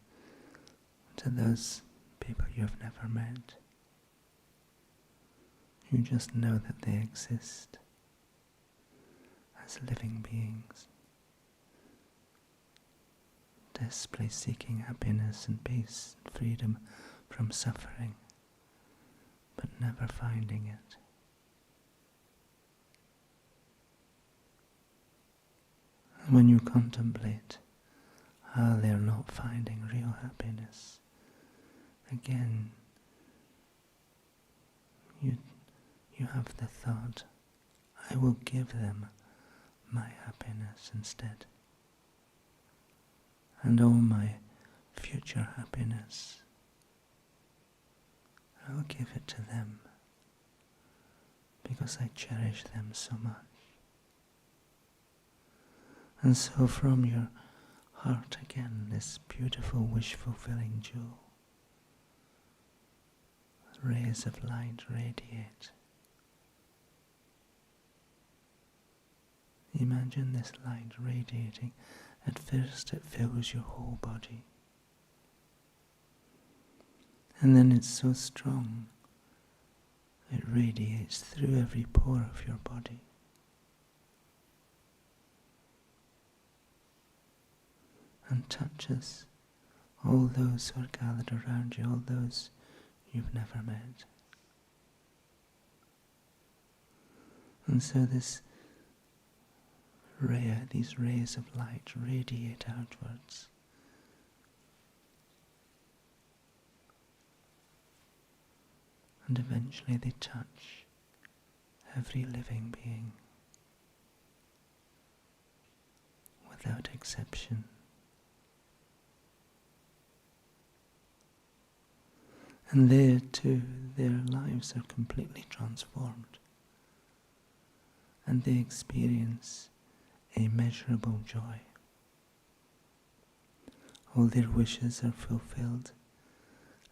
to those people you have never met. You just know that they exist as living beings, desperately seeking happiness and peace and freedom from suffering, but never finding it. And when you contemplate how they're not finding real happiness, again, you have the thought, I will give them my happiness instead. And all my future happiness, I will give it to them because I cherish them so much. And so from your heart again, this beautiful wish-fulfilling jewel, rays of light radiate. Imagine this light radiating. At first it fills your whole body. And then it's so strong, it radiates through every pore of your body. And touches all those who are gathered around you, all those you've never met. And so these rays of light radiate outwards. And eventually they touch every living being, without exception. And there too, their lives are completely transformed. And they experience immeasurable joy. All their wishes are fulfilled,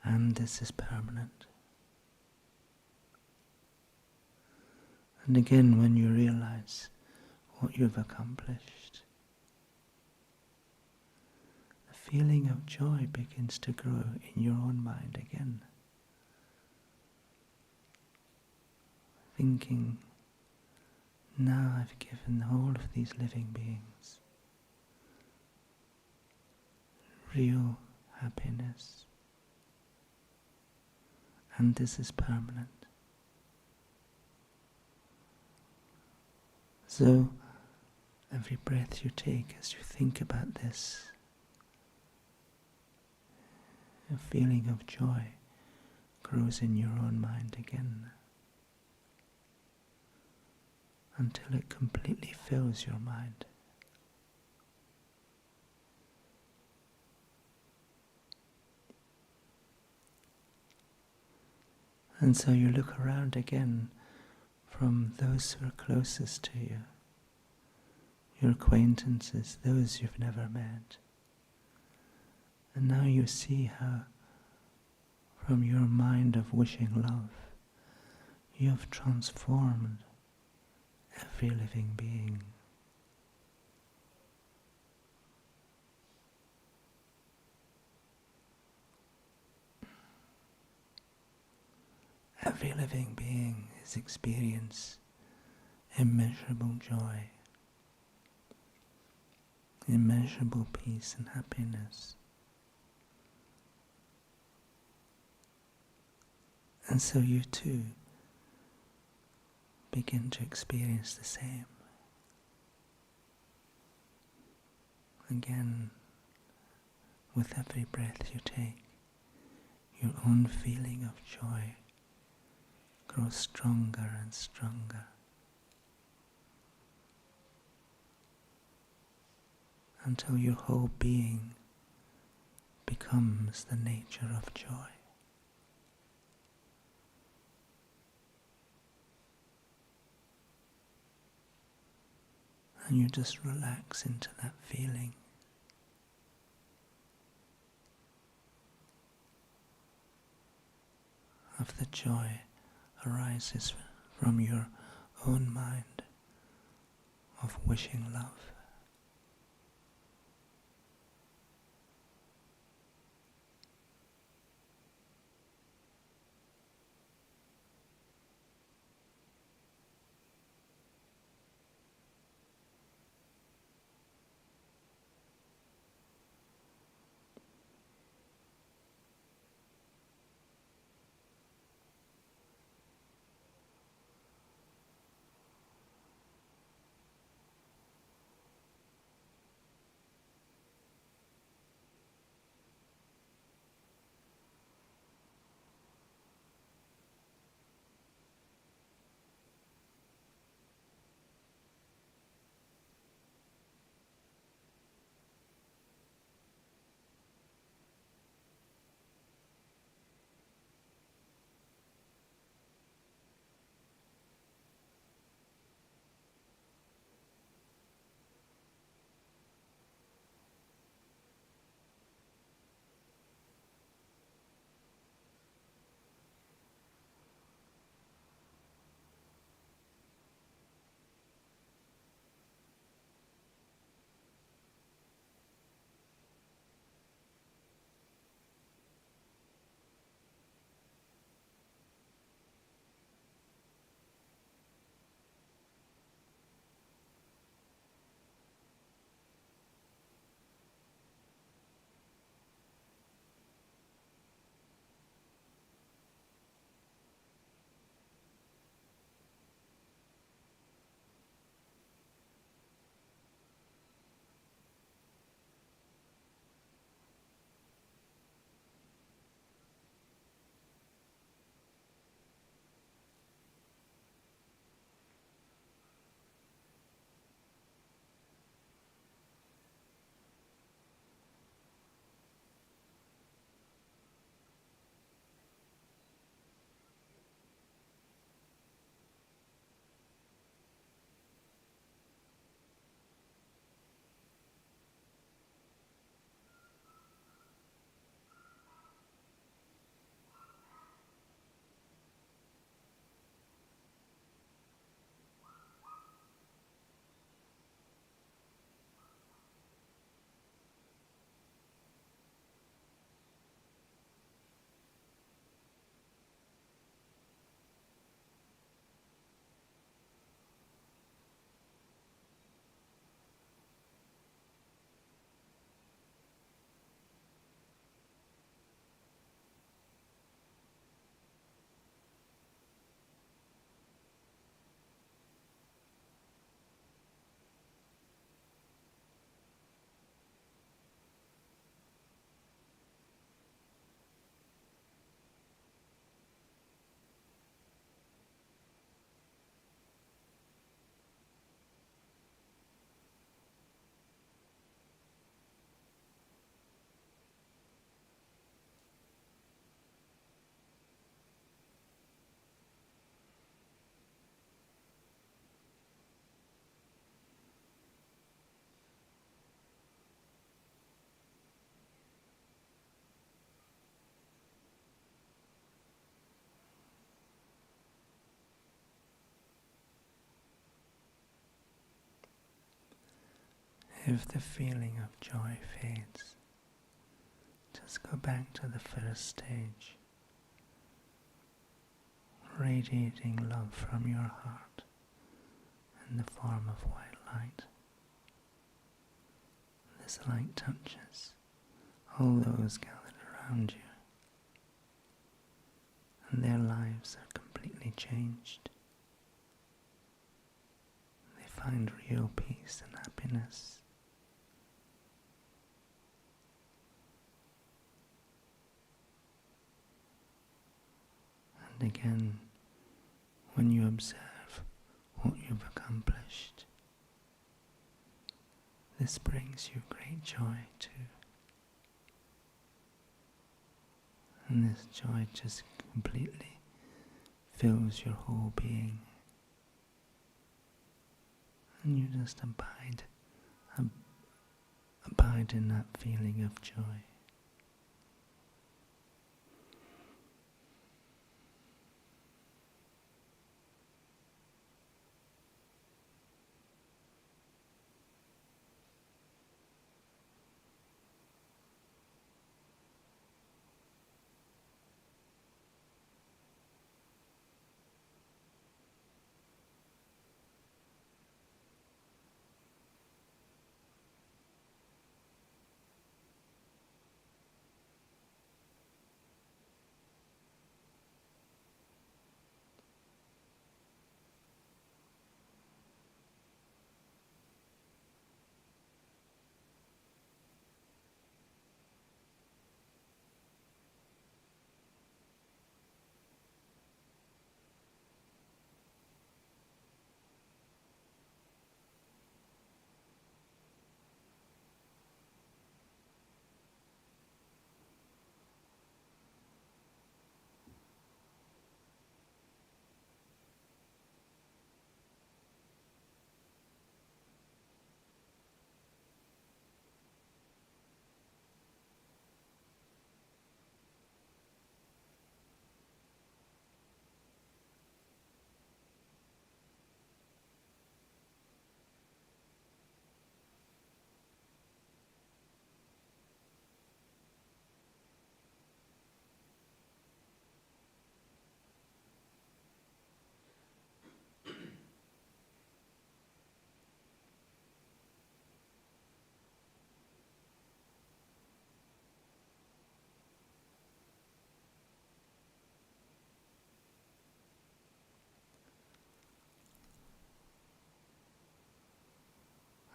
and this is permanent. And again, when you realize what you've accomplished, the feeling of joy begins to grow in your own mind again. Thinking, now I've given all of these living beings real happiness, and this is permanent. So, every breath you take, as you think about this, a feeling of joy grows in your own mind again, until it completely fills your mind. And so you look around again from those who are closest to you, your acquaintances, those you've never met. And now you see how, from your mind of wishing love, you have transformed every living being. Every living being has experienced immeasurable joy, immeasurable peace and happiness. And so you too begin to experience the same. Again, with every breath you take, your own feeling of joy grows stronger and stronger, until your whole being becomes the nature of joy. And you just relax into that feeling. Of the joy arises from your own mind of wishing love. If the feeling of joy fades, just go back to the first stage, radiating love from your heart in the form of white light. This light touches all those gathered around you, and their lives are completely changed. They find real peace and happiness. And again, when you observe what you've accomplished, this brings you great joy too. And this joy just completely fills your whole being. And you just abide in that feeling of joy.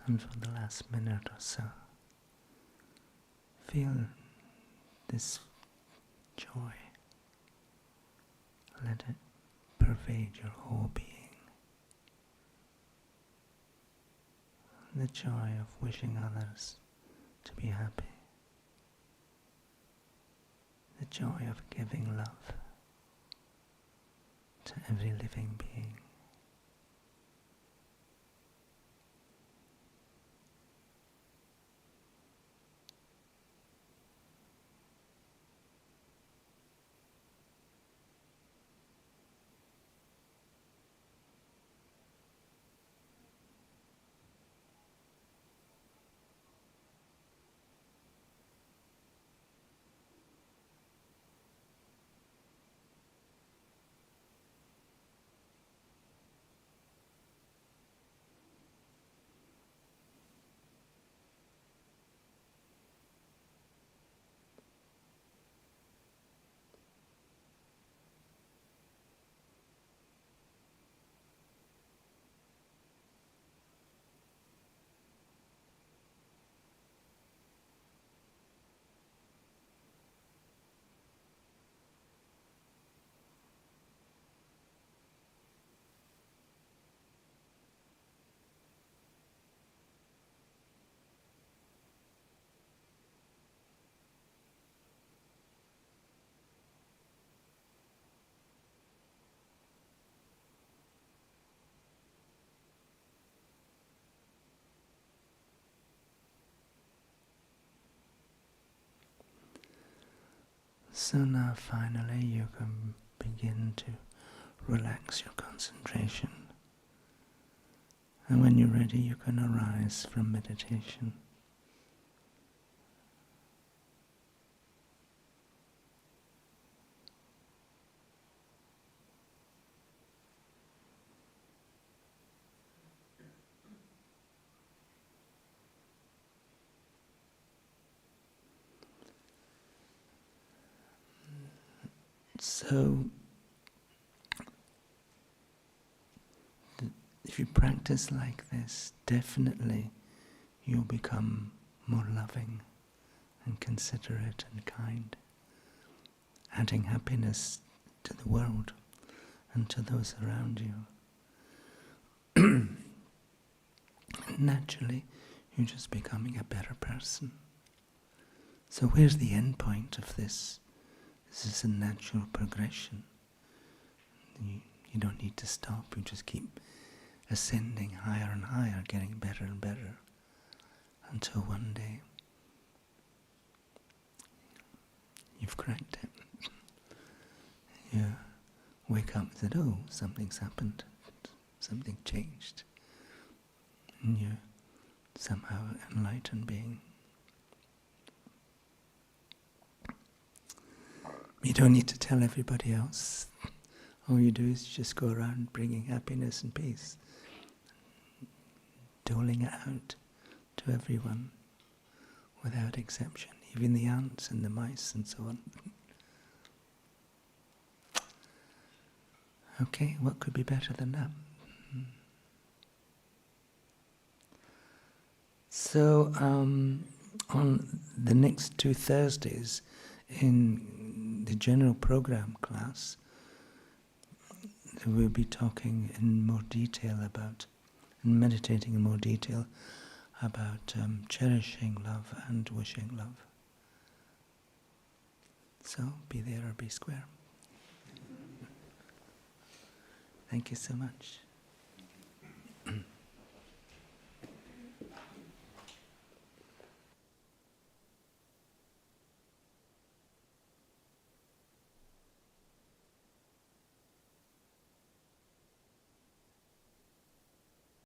And for the last minute or so, feel this joy. Let it pervade your whole being. The joy of wishing others to be happy. The joy of giving love to every living being. So now finally you can begin to relax your concentration And when you're ready, you can arise from meditation. So, if you practice like this, definitely you'll become more loving and considerate and kind, adding happiness to the world and to those around you. And naturally, you're just becoming a better person. So where's the end point of this? This is a natural progression. You don't need to stop, you just keep ascending higher and higher, getting better and better, until one day you've cracked it. You wake up and say, oh, something's happened, something changed, and you're somehow an enlightened being. You don't need to tell everybody else. All you do is just go around bringing happiness and peace, doling it out to everyone without exception, even the ants and the mice and so on. Okay, what could be better than that? So, on the next 2 Thursdays in the general program class, we'll be talking in more detail about, and meditating in more detail about cherishing love and wishing love. So, be there or be square. Thank you so much.